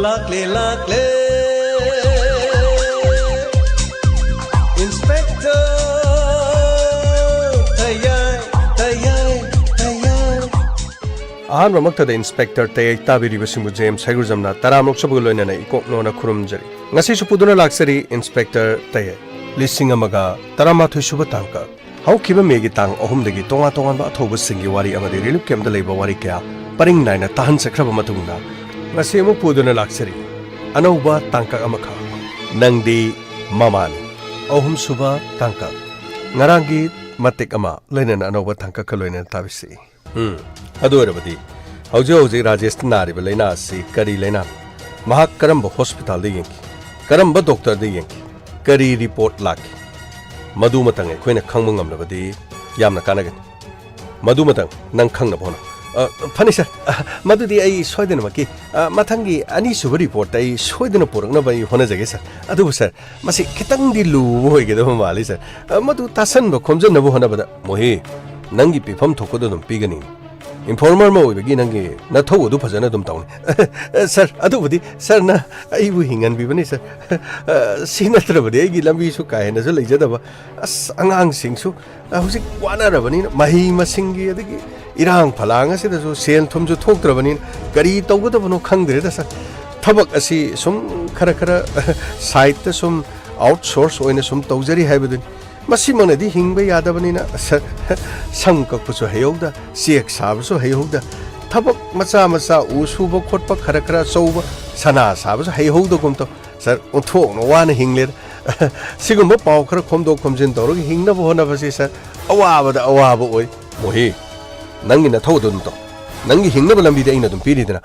lakle lakle Inspector Tayai Tayai Tayai Ahan ramakta da Inspector Tayai tabiri basimu James Haigurjamna taramlok sabu loina na ikokno na khurumjari ngasi su puduna laksari Inspector Tayai lising amaga taramathoi suba tangka haukiba megi tang ahumdagi tonga tongan ba thobu singi wari amadi relief camp da leiba wari kya paring naina tahan sakraba matungna ngasi mu puduna laksari anauba tangka amakha nangdi mamani ahum suba tangka ngarangi matik ama loina na anauba tangka kaloina tabisi adu erabadi hauji Rajesh nari ba leina si kari leina mahak karamba hospital de yenki karamba doctor de yenki kari report laki madu matang e khoina khangma ngamnabadi yamna kanagani madu matang nang khangna bona phani sir madu di ai soidena maki mathangi ani suba report ai soidena porangna bai hona jage sir adu sir masi kitang di lu hoige do mali sir madu tasan ba khomjan na bo hona bada mohi nangi pifam thokodo dum pigani informer mo bagi nangi na thogo du phajana dum tawni sir adu budi sir na ai bu hingan bi bani sir sinatra budi ai gi lambi su kai na su leijada ba as angang sing su hujik wana ra bani mahi masingi adigi irang phalanga se da su sel thum ju thok tra bani kari tawgo da bano khangdre da sir thabak asi sum khara khara site ta sum outsource oina sum tawjari haibadun Masimana di hingba yadabani na sangkak puso hayogda siyak sabaso hayogda tabak masa usuba khotpa khara sauba sana sabaso hayogda kumto sir unthok no wana hingler sigumba paw khara khomdo khomjin dorog hingna bo na basi sir awaba oi mohi nangi na thodun to nangi hingna balambi de ina dum piridina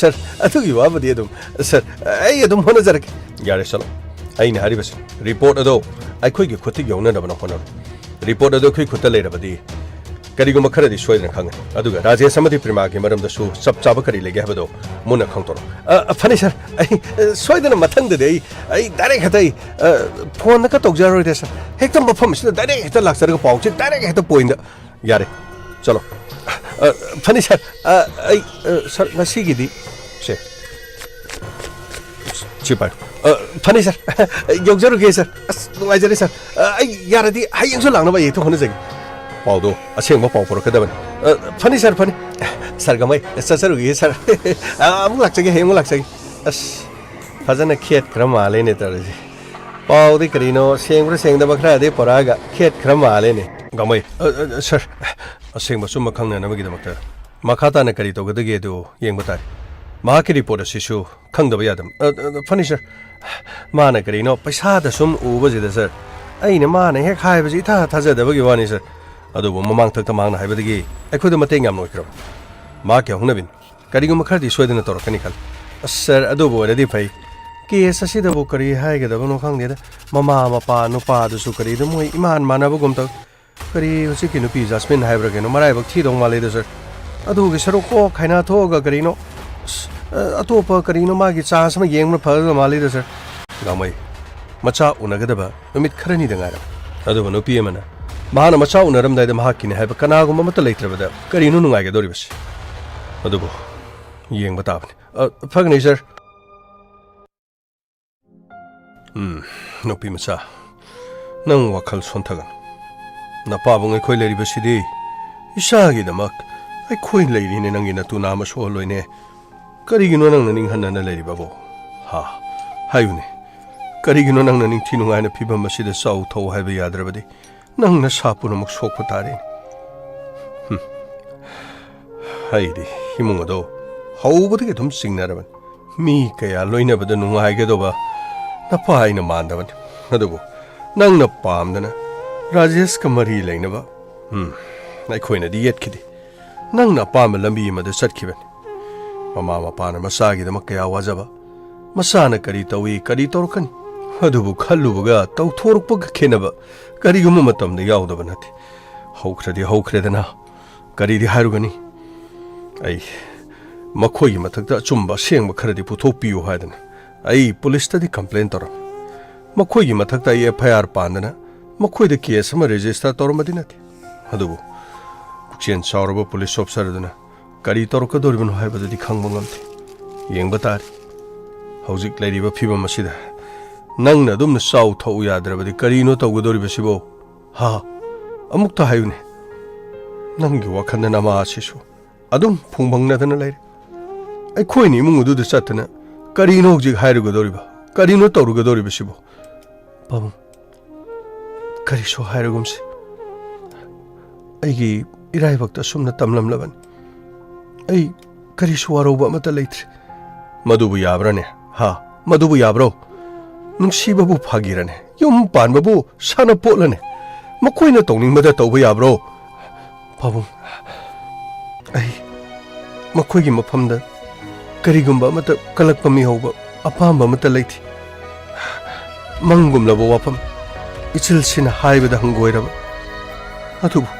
sir atugi wabadi dum sir ai dum hona jarak yare salo ai na haribas report ado ai khoi gi khotti yona da bana hono report ado khoi khotta leirabadi karigo makhara di soidna khang aduga Rajesh samadi prima gi maram da su sab chaba kari lege habado muna khangtoro phani sir ai soidna mathang de ai direct hatai phone ka togjaro de sir hektam mafam sida direct heta laksar ga pau che direct heta point yare chalo phani sir ai sir ngasi gi di se chipai Funny sir, yogjaru ke sir, nuaijari sir. Ai yaradi hayang so langna ba ye to hona jagi. Pau do aseng ba pau por ka daban. Funny sir funny. Sir gamai sir ge sir. Amu laksagi hemu laksagi. As fazana khet kram ale ne tar ji. Pau de krino seng da bakra de poraga khet kram ale ne. Gamai sir aseng ba sum khang na nabagi da makta. Makhata na kari to ga de ge do yeng ba tar. Mahaki report asisu khangdaba yadam funny sir mana karino paisa da sum uba jida sir aina mana hek haiba ji tha thajadaba gi wani sir adu bo mamang thak tamang na haiba digi aikhoda mateng yam noikro ma kya hunabin karigo makhadi soidana torkani khal sir adu bo redi phai case asida bo kari haiga da no khangde da mama mapa nupa du su kari da moi iman mana bo gum ta kari hosi ki nupi Jasmine haiba ge no marai bak thi dong male da sir adu ge saro ko khaina thoga karino atopa karino magi chance ma yengma phaga mali da sir gamai macha unagadaba numit kharani da ngara adu bano pm na mahana macha unaram dai da mahakini haiba kana gum mata leitrabada karino nungai ga doribas adu bo yengba tabni phagni sir nopi macha nang wakhal sonthagan na pabung ai khoi leribasidi isagi damak ai khoi leiri ne nangi na tu nama so loine karigino nang naning hanana leri babo ha hayune karigino nang naning thinungai na phibam asida sau tho haiba yadrabadi nang na sapuna mak sokpa tare haidi himungado haubudi ke thum singnaraban mi kaya loina bada nungai ge doba na pai na mandaban adugo nang na pamdana Rajesh kamari leina ba nai khoina di yet khidi nang na pam lambi ma da satkiban Mama mapana masagi da makaya wajaba masana kari tawi kari torkan adubu khallubuga taw thorukpa khenaba kari gum matam da yawdaba nati haukredi na kari di harugani ai makhoi mathakta chumba sengba kharadi puthokpiu haidana ai police ta di complaint tor makhoi gi mathakta FIR pandana makhoi da case ma register tormadi nati adubu kuchen sauraba police officer dana Kari torka doribun hai badadi khang mangam the yeng batari hꯧzik leiriba phibam asida nangna adumna sau thau yadrabadi karino tawgadoribasibo ha amukta hayune nanggi wakhanna nama asisu adum phungbangnadana leire ꯑꯩꯈꯣꯏꯅ ꯏꯃꯨꯡ ꯑꯗꯨꯗ ꯆꯠꯇꯅ ꯀꯔꯤꯅꯣ ꯍꯧꯖꯤꯛ ꯍꯥꯏꯔꯨꯒꯗꯧꯔꯤꯕ ꯀꯔꯤꯅꯣ ꯇꯧꯔꯨꯒꯗꯧꯔꯤꯕꯁꯤꯕꯨ ꯄꯥꯕꯨꯡ ꯀꯔꯤꯁꯨ ꯍꯥꯏꯔꯒꯨꯝꯁꯤ ꯑꯩꯒꯤ ꯏꯔꯥꯏꯕꯛꯇ ꯑꯁꯨꯝꯅ ꯇꯝꯂꯝꯂꯕꯅꯤ ꯑꯩ ꯀꯔꯤꯁꯨ ꯋꯥꯔꯧꯕ ꯑꯃꯠꯇ ꯂꯩꯇ꯭ꯔꯤ ꯃꯗꯨꯕꯨ ꯌꯥꯕ꯭ꯔꯅꯦ ꯍꯥ ꯃꯗꯨꯕꯨ ꯌꯥꯕ꯭ꯔꯣ ꯅꯨꯡꯁꯤꯕꯕꯨ ꯐꯥꯒꯤꯔꯅꯦ ꯌꯨꯝ ꯄꯥꯟꯕꯕꯨ ꯁꯥꯟꯅꯄꯣꯠꯂꯅꯦ ꯃꯈꯣꯏꯅ ꯇꯧꯅꯤꯡꯕꯗ ꯇꯧꯕ ꯌꯥꯕ꯭ꯔꯣ ꯄꯥꯕꯨꯡ ꯑꯩ ꯃꯈꯣꯏꯒꯤ ꯃꯐꯝꯗ ꯀꯔꯤꯒꯨꯝꯕ ꯑꯃꯠꯇ ꯀꯜꯂꯛꯄ ꯃꯤꯍꯧꯕ ꯑꯄꯥꯝꯕ ꯑꯃꯠꯇ ꯂꯩꯇꯦ ꯃꯪꯒꯨꯝꯂꯕ ꯋꯥꯐꯝ ꯏꯆꯤꯜꯁꯤꯅ ꯍꯥꯏꯕꯗ ꯍꯪꯒꯣꯏꯔꯕ ꯑꯗꯨꯕꯨ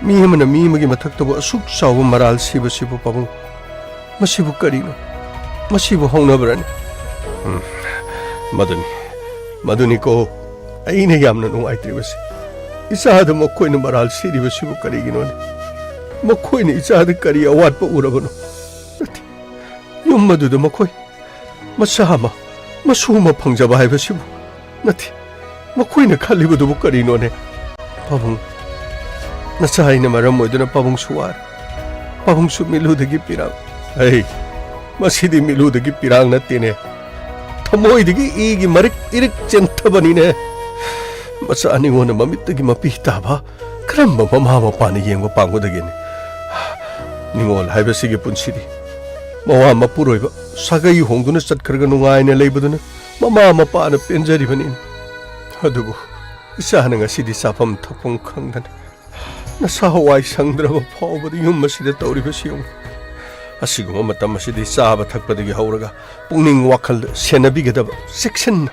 ꯃꯤ ꯑꯃꯅ ꯃꯤ ꯑꯃꯒꯤ ꯃꯊꯛꯇꯕꯨ ꯑꯁꯨꯛ ꯆꯥꯎꯕ ꯃꯔꯥꯜ ꯁꯤꯕꯁꯤꯕꯨ ꯄꯥꯕꯨꯡ ꯃꯁꯤꯕꯨ ꯀꯔꯤꯅꯣ ꯃꯁꯤꯕꯨ ꯍꯧꯅꯕ꯭ꯔꯅꯤ ꯃꯗꯨꯅꯤꯀꯣ ꯑꯩꯅ ꯌꯥꯝꯅ ꯅꯨꯡꯉꯥꯏꯇ꯭ꯔꯤꯕꯁꯤ ꯏꯆꯥꯗ ꯃꯈꯣꯏꯅ ꯃꯔꯥꯜ ꯁꯤꯔꯤꯕꯁꯤꯕꯨ ꯀꯔꯤꯒꯤꯅꯣꯅꯦ ꯃꯈꯣꯏꯅ ꯏꯆꯥꯗ ꯀꯔꯤ ꯑꯋꯥꯠꯄ ꯎꯔꯕꯅꯣ ꯅꯠꯇꯦ ꯌꯨꯝ ꯑꯗꯨꯗ ꯃꯈꯣꯏ ꯃꯆꯥ ꯑꯃ ꯃꯁꯨ ꯑꯃ ꯐꯪꯖꯕ ꯍꯥꯏꯕꯁꯤꯕꯨ ꯅꯠꯇꯦ ꯃꯈꯣꯏꯅ ꯈꯜꯂꯤꯕꯗꯨꯕꯨ ꯀꯔꯤꯅꯣꯅꯦ ꯄꯥꯕꯨꯡ ꯅꯆꯥ ꯑꯩꯅ ꯃꯔꯝ ꯑꯣꯏꯗꯨꯅ ꯄꯥꯕꯨꯡꯁꯨ ꯋꯥꯔꯦ ꯄꯥꯕꯨꯡꯁꯨ ꯃꯤꯠꯂꯨꯗꯒꯤ ꯄꯤꯔꯥꯡ ꯃꯁꯤꯗꯤ ꯃꯤꯠꯂꯨꯗꯒꯤ ꯄꯤꯔꯥꯡ ꯅꯠꯇꯦꯅꯦ ꯊꯃꯣꯏꯗꯒꯤ ꯏꯒꯤ ꯃꯔꯤꯛ ꯏꯔꯤꯛ ꯆꯦꯟꯊꯕꯅꯤꯅꯦ ꯃꯆꯥ ꯑꯅꯤꯉꯣꯟꯗ ꯃꯃꯤꯠꯇꯒꯤ ꯃꯄꯤ ꯇꯥꯕ ꯀꯔꯝꯕ ꯃꯃꯥ ꯃꯄꯥꯅ ꯌꯦꯡꯕ ꯄꯥꯝꯒꯗꯒꯦꯅꯦ ꯅꯤꯡꯉꯣꯜ ꯍꯥꯏꯕꯁꯤꯒꯤ ꯄꯨꯟꯁꯤꯗꯤ ꯃꯋꯥ ꯃꯄꯨꯔꯣꯏꯕ ꯁꯥꯒꯩ ꯍꯣꯡꯗꯨꯅ ꯆꯠꯈ꯭ꯔꯒ ꯅꯨꯡꯉꯥꯏꯅ ꯂꯩꯕꯗꯨꯅ ꯃꯃꯥ ꯃꯄꯥꯅ ꯄꯦꯟꯖꯔꯤꯕꯅꯤ ꯑꯗꯨꯕꯨ ꯏꯆꯥꯅ ꯉꯁꯤꯗꯤ ꯆꯥꯐꯝ ꯊꯛꯐꯝ ꯈꯪꯗꯅ ꯅꯁꯥ ꯋꯥꯏ ꯁꯪꯗ꯭ꯔꯕ ꯐꯥꯎꯕꯗ ꯌꯨꯝ ꯑꯁꯤꯗ ꯇꯧꯔꯤꯕꯁꯤ ꯌꯦꯡꯉꯨ ꯑꯁꯤꯒꯨꯝꯕ ꯃꯇꯝ ꯑꯁꯤꯗꯤ ꯆꯥꯕ ꯊꯛꯄꯗꯒꯤ ꯍꯧꯔꯒ ꯄꯨꯛꯅꯤꯡ ꯋꯥꯈꯜꯗ ꯁꯦꯟꯅꯕꯤꯒꯗꯕ ꯆꯦꯛꯁꯤꯟꯅ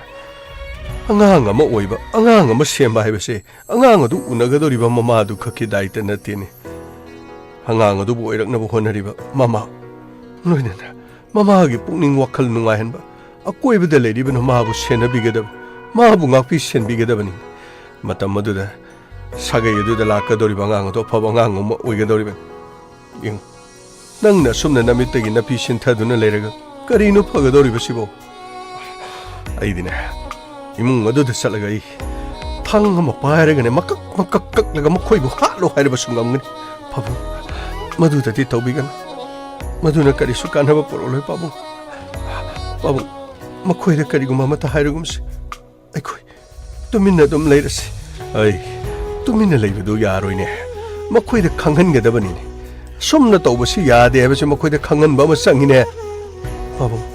ꯑꯉꯥꯡ ꯑꯃ ꯑꯣꯏꯕ ꯑꯉꯥꯡ ꯑꯃ ꯁꯦꯝꯕ ꯍꯥꯏꯕꯁꯦ ꯑꯉꯥꯡ ꯑꯗꯨ ꯎꯅꯒꯗꯧꯔꯤꯕ ꯃꯃꯥꯗꯨ ꯈꯛꯀꯤ ꯗꯥꯏꯇ ꯅꯠꯇꯦꯅꯦ ꯑꯉꯥꯡ ꯑꯗꯨꯕꯨ ꯑꯣꯏꯔꯛꯅꯕ ꯍꯣꯠꯅꯔꯤꯕ ꯃꯃꯥ ꯂꯣꯏꯅꯅ ꯃꯃꯥꯒꯤ ꯄꯨꯛꯅꯤꯡ ꯋꯥꯈꯜ ꯅꯨꯡꯉꯥꯏꯍꯟꯕ ꯑꯀꯣꯏꯕꯗ ꯂꯩꯔꯤꯕꯅ ꯃꯥꯕꯨ ꯁꯦꯟꯅꯕꯤꯒꯗꯕ ꯃꯥꯕꯨ ꯉꯥꯛꯄꯤ ꯁꯦꯟꯕꯤꯒꯗꯕꯅꯤ ꯃꯇꯝ ꯑꯗꯨꯗ ꯁꯥꯒꯩ ꯑꯗꯨꯗ ꯂꯥꯛꯀꯗꯧꯔꯤꯕ ꯑꯉꯥꯡ ꯑꯗꯨ ꯑꯐꯕ ꯑꯉꯥꯡ ꯑꯃ ꯑꯣꯏꯒꯗꯧꯔꯤꯕꯅꯤ ꯌꯦꯡꯉꯨ ꯅꯪꯅ ꯑꯁꯨꯝꯅ ꯅꯃꯤꯠꯇꯒꯤ ꯅꯥꯄꯤ ꯁꯤꯟꯊꯗꯨꯅ ꯂꯩꯔꯒ ꯀꯔꯤꯅꯣ ꯐꯒꯗꯧꯔꯤꯕꯁꯤꯕꯣ ꯑꯩꯗꯤꯅꯦ ꯏꯃꯨꯡ ꯑꯗꯨꯗ ꯆꯠꯂꯒ ꯑꯩ ꯊꯥꯡ ꯑꯃ ꯄꯥꯏꯔꯒꯅꯦ ꯃꯀꯛ ꯃꯀꯛ ꯀꯛꯂꯒ ꯃꯈꯣꯏꯕꯨ ꯍꯥꯠꯂꯣ ꯍꯥꯏꯔꯕꯁꯨ ꯉꯝꯒꯅꯤ ꯄꯥꯕꯨꯡ ꯃꯗꯨꯗꯗꯤ ꯇꯧꯕꯤꯒꯅꯨ ꯃꯗꯨꯅ ꯀꯔꯤꯁꯨ ꯀꯥꯟꯅꯕ ꯄꯨꯔꯛꯂꯣꯏ ꯄꯥꯕꯨꯡ ꯃꯈꯣꯏꯗ ꯀꯔꯤꯒꯨꯝꯕ ꯑꯃꯠꯇ ꯍꯥꯏꯔꯒꯨꯝꯁꯤ ꯑꯩꯈꯣꯏ ꯇꯨꯃꯤꯟꯅ ꯑꯗꯨꯝ ꯂꯩꯔꯁꯤ ꯇꯨꯃꯤꯟꯅ ꯂꯩꯕꯗꯨ ꯌꯥꯔꯣꯏꯅꯦ ꯃꯈꯣꯏꯗ ꯈꯪꯍꯟꯒꯗꯕꯅꯤꯅꯦ ꯁꯨꯝꯅ ꯇꯧꯕꯁꯤ ꯌꯥꯗꯦ ꯍꯥꯏꯕꯁꯤ ꯃꯈꯣꯏꯗ ꯈꯪꯍꯟꯕ ꯑꯃ ꯆꯪꯉꯤꯅꯦ ꯄꯥꯕꯨꯡ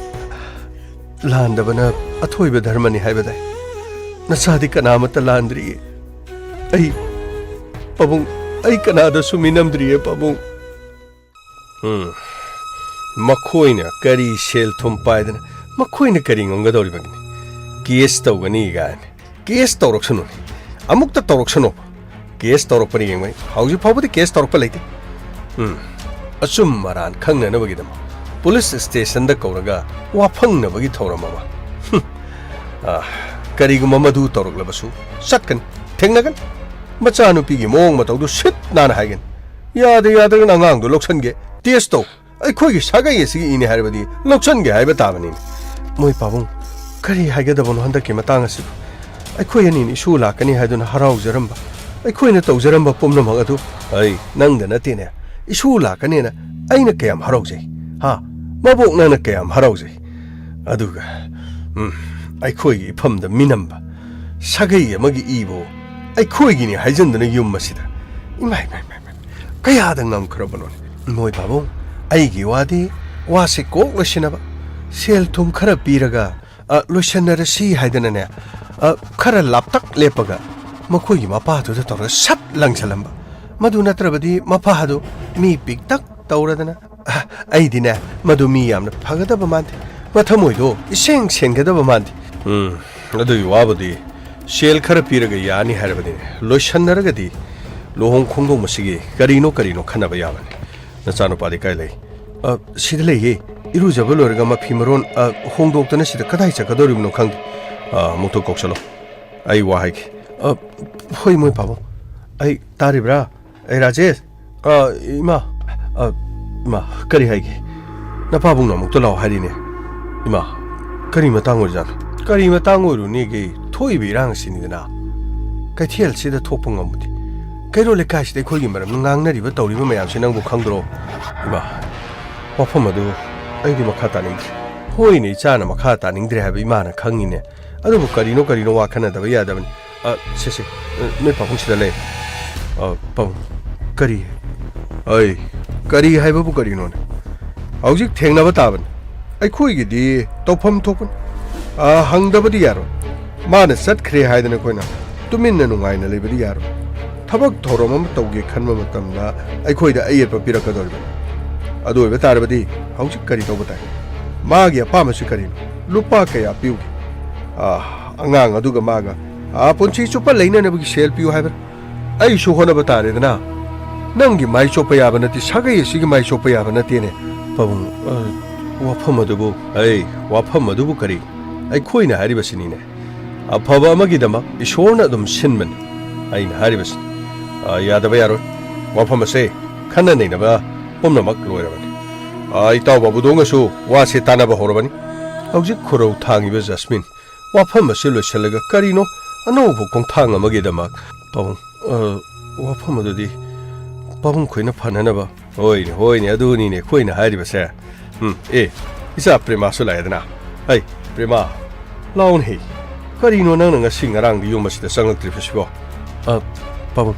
ꯂꯥꯟꯗꯕꯅ ꯑꯊꯣꯏꯕ ꯙꯔꯃꯅꯤ ꯍꯥꯏꯕꯗꯥꯏ ꯅꯆꯥꯗꯤ ꯀꯅꯥꯃꯠꯇ ꯂꯥꯟꯗ꯭ꯔꯤꯌꯦ ꯄꯥꯕꯨꯡ ꯑꯩ ꯀꯅꯥꯗꯁꯨ ꯃꯤꯅꯝꯗ꯭ꯔꯤꯌꯦ ꯄꯥꯕꯨꯡ ꯃꯈꯣꯏꯅ ꯀꯔꯤ ꯁꯦꯜ ꯊꯨꯝ ꯄꯥꯏꯗꯅ ꯃꯈꯣꯏꯅ ꯀꯔꯤ ꯉꯝꯒꯗꯧꯔꯤꯕꯅꯤ ꯀꯦꯁ ꯇꯧꯒꯅꯤ ꯒꯥꯏꯅ ꯀꯦꯁ ꯇꯧꯔꯛꯁꯅꯨꯅꯦ ꯑꯃꯨꯛꯇ ꯇꯧꯔꯛꯁꯅꯨ ꯀꯦꯁ ꯇꯧꯔꯛꯄꯅꯤ ꯌꯦꯡꯕꯅꯤ ꯍꯧꯖꯤꯛ ꯐꯥꯎꯕꯗꯤ ꯀꯦꯁ ꯇꯧꯔꯛꯄ ꯂꯩꯇꯦ ꯑꯆꯨꯝ ꯑꯔꯥꯟ ꯈꯪꯅꯅꯕꯒꯤꯗꯃꯛ ꯄꯨꯂꯤꯁ ꯁ꯭ꯇꯦꯁꯟꯗ ꯀꯧꯔꯒ ꯋꯥꯐꯪꯅꯕꯒꯤ ꯊꯧꯔꯝ ꯑꯃ ꯀꯔꯤꯒꯨꯝꯕ ꯃꯗꯨ ꯇꯧꯔꯛꯂꯕꯁꯨ ꯆꯠꯀꯅꯤ ꯊꯦꯡꯅꯒꯅꯤ ꯃꯆꯥꯅꯨꯄꯤꯒꯤ ꯃꯑꯣꯡ ꯃꯇꯧꯗꯨ ꯁꯤꯠ ꯅꯥꯟꯅ ꯍꯥꯏꯒꯅꯤ ꯌꯥꯗ꯭ꯔꯒꯅ ꯑꯉꯥꯡꯗꯨ ꯂꯧꯁꯟꯒꯦ ꯇꯦꯁ ꯇꯧ ꯑꯩꯈꯣꯏꯒꯤ ꯁꯥꯒꯩ ꯑꯁꯤꯒꯤ ꯏꯅꯦ ꯍꯥꯏꯔꯕꯗꯤ ꯂꯧꯁꯟꯒꯦ ꯍꯥꯏꯕ ꯇꯥꯕꯅꯤꯅꯦ ꯃꯣꯏ ꯄꯥꯕꯨꯡ ꯀꯔꯤ ꯍꯥꯏꯒꯗꯕꯅꯣ ꯍꯟꯗꯛꯀꯤ ꯃꯇꯥꯡ ꯑꯁꯤꯕꯨ ꯑꯩꯈꯣꯏ ꯑꯅꯤꯅ ꯏꯁꯨ ꯂꯥꯛꯀꯅꯤ ꯍꯥꯏꯗꯨꯅ ꯍꯔꯥꯎꯖꯔꯝꯕ ꯑꯩꯈꯣꯏꯅ ꯇꯧꯖꯔꯝꯕ ꯄꯨꯝꯅꯃꯛ ꯑꯗꯨ ꯅꯪꯗ ꯅꯠꯇꯦꯅꯦ ꯏꯁꯨ ꯂꯥꯛꯀꯅꯦꯅ ꯑꯩꯅ ꯀꯌꯥꯝ ꯍꯔꯥꯎꯖꯩ ꯃꯕꯣꯛ ꯅꯪꯅ ꯀꯌꯥꯝ ꯍꯔꯥꯎꯖꯩ ꯑꯗꯨꯒ ꯑꯩꯈꯣꯏꯒꯤ ꯏꯐꯝꯗ ꯃꯤꯅꯝꯕ ꯁꯥꯒꯩ ꯑꯃꯒꯤ ꯏꯕꯨ ꯑꯩꯈꯣꯏꯒꯤꯅꯤ ꯍꯥꯏꯖꯟꯗꯨꯅ ꯌꯨꯝ ꯑꯁꯤꯗ ꯏꯃꯥꯏ ꯀꯌꯥꯗ ꯉꯝꯈ꯭ꯔꯕꯅꯣꯅꯦ ꯃꯣꯏ ꯄꯥꯕꯨꯡ ꯑꯩꯒꯤ ꯋꯥꯗꯤ ꯋꯥꯁꯦ ꯀꯣꯛ ꯂꯣꯏꯁꯤꯟꯅꯕ ꯁꯦꯜ ꯊꯨꯝ ꯈꯔ ꯄꯤꯔꯒ ꯂꯣꯏꯁꯟꯅꯔꯁꯤ ꯍꯥꯏꯗꯅꯅꯦ ꯈꯔ ꯂꯥꯞꯇꯛ ꯂꯦꯞꯄꯒ ꯃꯈꯣꯏꯒꯤ ꯃꯄꯥꯗꯨꯗ ꯇꯧꯔꯒ ꯁꯠ ꯂꯪꯁꯜꯂꯝꯕ ꯃꯗꯨ ꯅꯠꯇ꯭ꯔꯕꯗꯤ ꯃꯄꯥꯗꯨ ꯃꯤ ꯄꯤꯛꯇꯛ ꯇꯧꯔꯗꯅ ꯑꯩꯗꯤꯅꯦ ꯃꯗꯨ ꯃꯤ ꯌꯥꯝꯅ ꯐꯒꯗꯕ ꯃꯥꯟꯗꯦ ꯃꯊꯃꯣꯏꯗꯣ ꯏꯁꯦꯡ ꯁꯦꯡꯒꯗꯕ ꯃꯥꯟꯗꯦ ꯑꯗꯨꯒꯤ ꯋꯥꯕꯨꯗꯤ ꯁꯦꯜ ꯈꯔ ꯄꯤꯔꯒ ꯌꯥꯅꯤ ꯍꯥꯏꯔꯕꯗꯤ ꯂꯣꯏꯁꯟꯅꯔꯒꯗꯤ ꯂꯨꯍꯣꯡ ꯈꯣꯡꯗꯣꯡꯕꯁꯤꯒꯤ ꯀꯔꯤꯅꯣ ꯈꯟꯅꯕ ꯌꯥꯕꯅꯤ ꯅꯆꯥꯅꯨꯄꯥꯗꯤ ꯀꯥꯏ ꯂꯩ ꯁꯤꯗ ꯂꯩꯌꯦ ꯏꯔꯨꯖꯕ ꯂꯣꯏꯔꯒ ꯃꯐꯤ ꯃꯔꯣꯟ ꯍꯣꯡꯗꯣꯛꯇꯅ ꯁꯤꯗ ꯀꯗꯥꯏ ꯆꯠꯀꯗꯧꯔꯤꯕꯅꯣ ꯈꯪꯗꯦ ꯑꯃꯨꯛꯇ ꯀꯧꯁꯜꯂꯣ ꯑꯩ ꯋꯥ ꯍꯥꯏꯒꯦ ꯍꯣꯏ ꯃꯣꯏ ꯄꯥꯕꯨꯡ ꯑꯩ ꯇꯥꯔꯤꯕ꯭ꯔꯥ ꯔꯥꯖꯦꯁ ꯏꯃꯥ ꯀꯔꯤ ꯍꯥꯏꯒꯦ ꯅꯄꯥꯕꯨꯡꯅ ꯑꯃꯨꯛꯇ ꯂꯥꯛꯑꯣ ꯍꯥꯏꯔꯤꯅꯦ ꯏꯃꯥ Kari matang ojan. Kari matang oru nigi thoi birang sinidana. Kaithiel sida thopung amudi. Kairo le kash de khoi maram ngang na riba tawri mayam sinang bu khangdro. Iba. Wafam adu ai di makha ta ning. Hoi ni chana makha ta ning dre habi mana khangine. Adu bu kari no wa khana da ya da ban. Se ne pa phung sida le. Pam kari. Ai kari hai bu kari no. Aujik thengna ba ta ban. Ai khoi gi di tawpham thokun. Hangdabadi yaro. Mana sat khre haidana koina. Tuminna nungaina lebadi yaro. Thabak thoromam tawge khanma matamda aikhoida ayet papira kadorba. Adu oiba tarabadi haujik kari tawbatai. Magi apamasu kari. Lupa kaya piugi. Angang aduga maga. Ponchi chupa leina nabugi sel piu haibar. Ai shu hona batare dana. Nangi mai chopa yaba nati sagai sigi mai chopa yaba nati ne. Pabung wafam adubu. Ai wafam adubu kari. Ai khoina haribasini ne. Afaba amagidama ishorna dum sinman. Ai haribasini. Yadaba yaro. Wafam ase khana nei naba pomna mak loirabani. Ai taw babu donga su wa se tanaba horabani. Haujik khorau thangi be Jasmine. Wafam ase lo chalaga karino ano bu kong thang amagidama. Pabung wafam adudi pabung khoina phanana ba. Hoi ne aduni ne khoina haribase. Isa prema su laidana. Ai prema Laun he. Karino nang sing arang di yumas da sangal tripsibo. Pabung.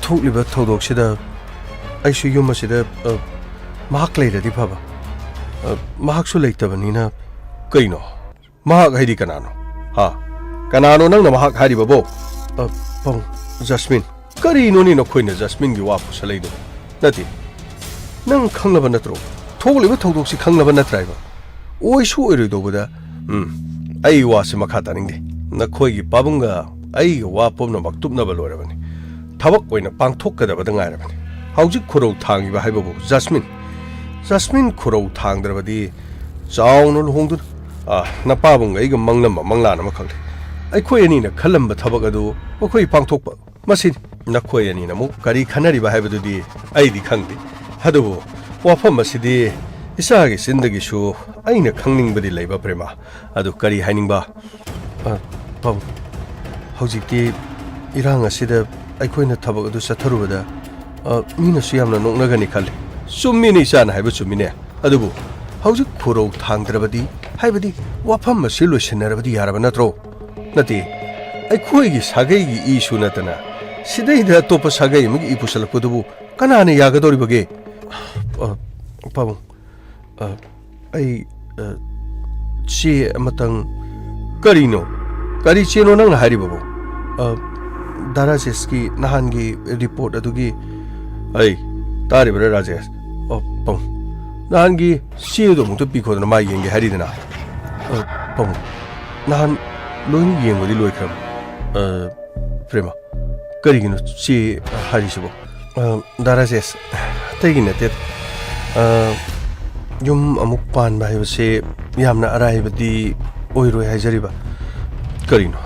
Thukliba thodok sida aishu yumas sida mahak leida di phaba. Mahak su leitabani kaino. Mahak haidi kanano. Kanano nang na mahak hari babo. Pabung Jasmine. Karino ni na khoina Jasmine gi wapu salaido. Nati. Nang khanglaba natro. Thukliba thodok si khanglaba natraiba. Oi su oirido boda. Ai wasi makha taning na khoi gi pabunga ai wa pomna maktub na balorabani thabak oina pangthok kada bada ngairabani haujik khurau thangi ba haibabu Jasmine khurau thangdrabadi chawnul hongdu na pabunga ai ga manglana makhal ai khoi ani na khalam ba thabak adu khoi pangthok ba masin na khoi ani na mu kari khanari ba haibadu di ai di khangdi hadu wafam masidi Isagi sindagi shu aina khangning badi leiba prema adu kari haining ba pam hojikti irang asida aikhoina thabak adu satharubada mina siyamna noknagani khali summi ni sana haiba sumine adubu hojik khurau thangdrabadi haibadi wafam masilu sinarabadi yaraba natro nati aikhoi gi sagai gi ishu natana sidai da topa sagai magi ipusalakpudubu kanane yagadori bage pam ai che matang karino kari cheno nang hari babu darajeski nahangi report adugi ai tari bra rajesh pong nahangi che do mu to pikho na mai yenge hari dana pong nahan loini yengodi loikram prema karigino che hari sibo darajesh taigine Yum amuk pan ba se yamna araibadi oiroi haijariba karino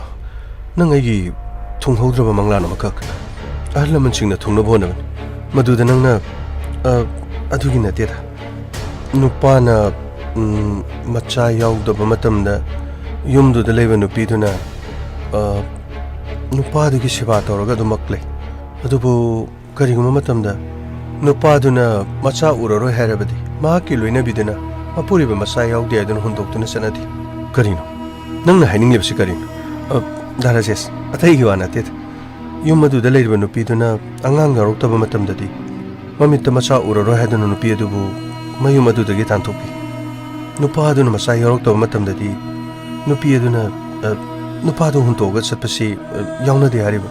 nang ai thung hodraba manglana makak ahlaman singna thungna bona maduda nangna adugi na tera nupana macha yaudaba matamda yumdu da leba nupiduna nupadugi siba tawraga dumakle adubu kariguma matamda nupaduna macha uraroi hairabadi mahaki loina bidana mapuriba masai yaudi adun hundoktuna sanadi karino nangna haining lebsi karino darajes atai hiwana tet yumadu da leirba nupiduna anganga roktaba matamdadi mamitta macha uraro haduna nupi adubu mayumadu dagi tantopi nupaduna masai roktaba matamdadi nupi aduna nupadu huntoga satpasi yauna de hariba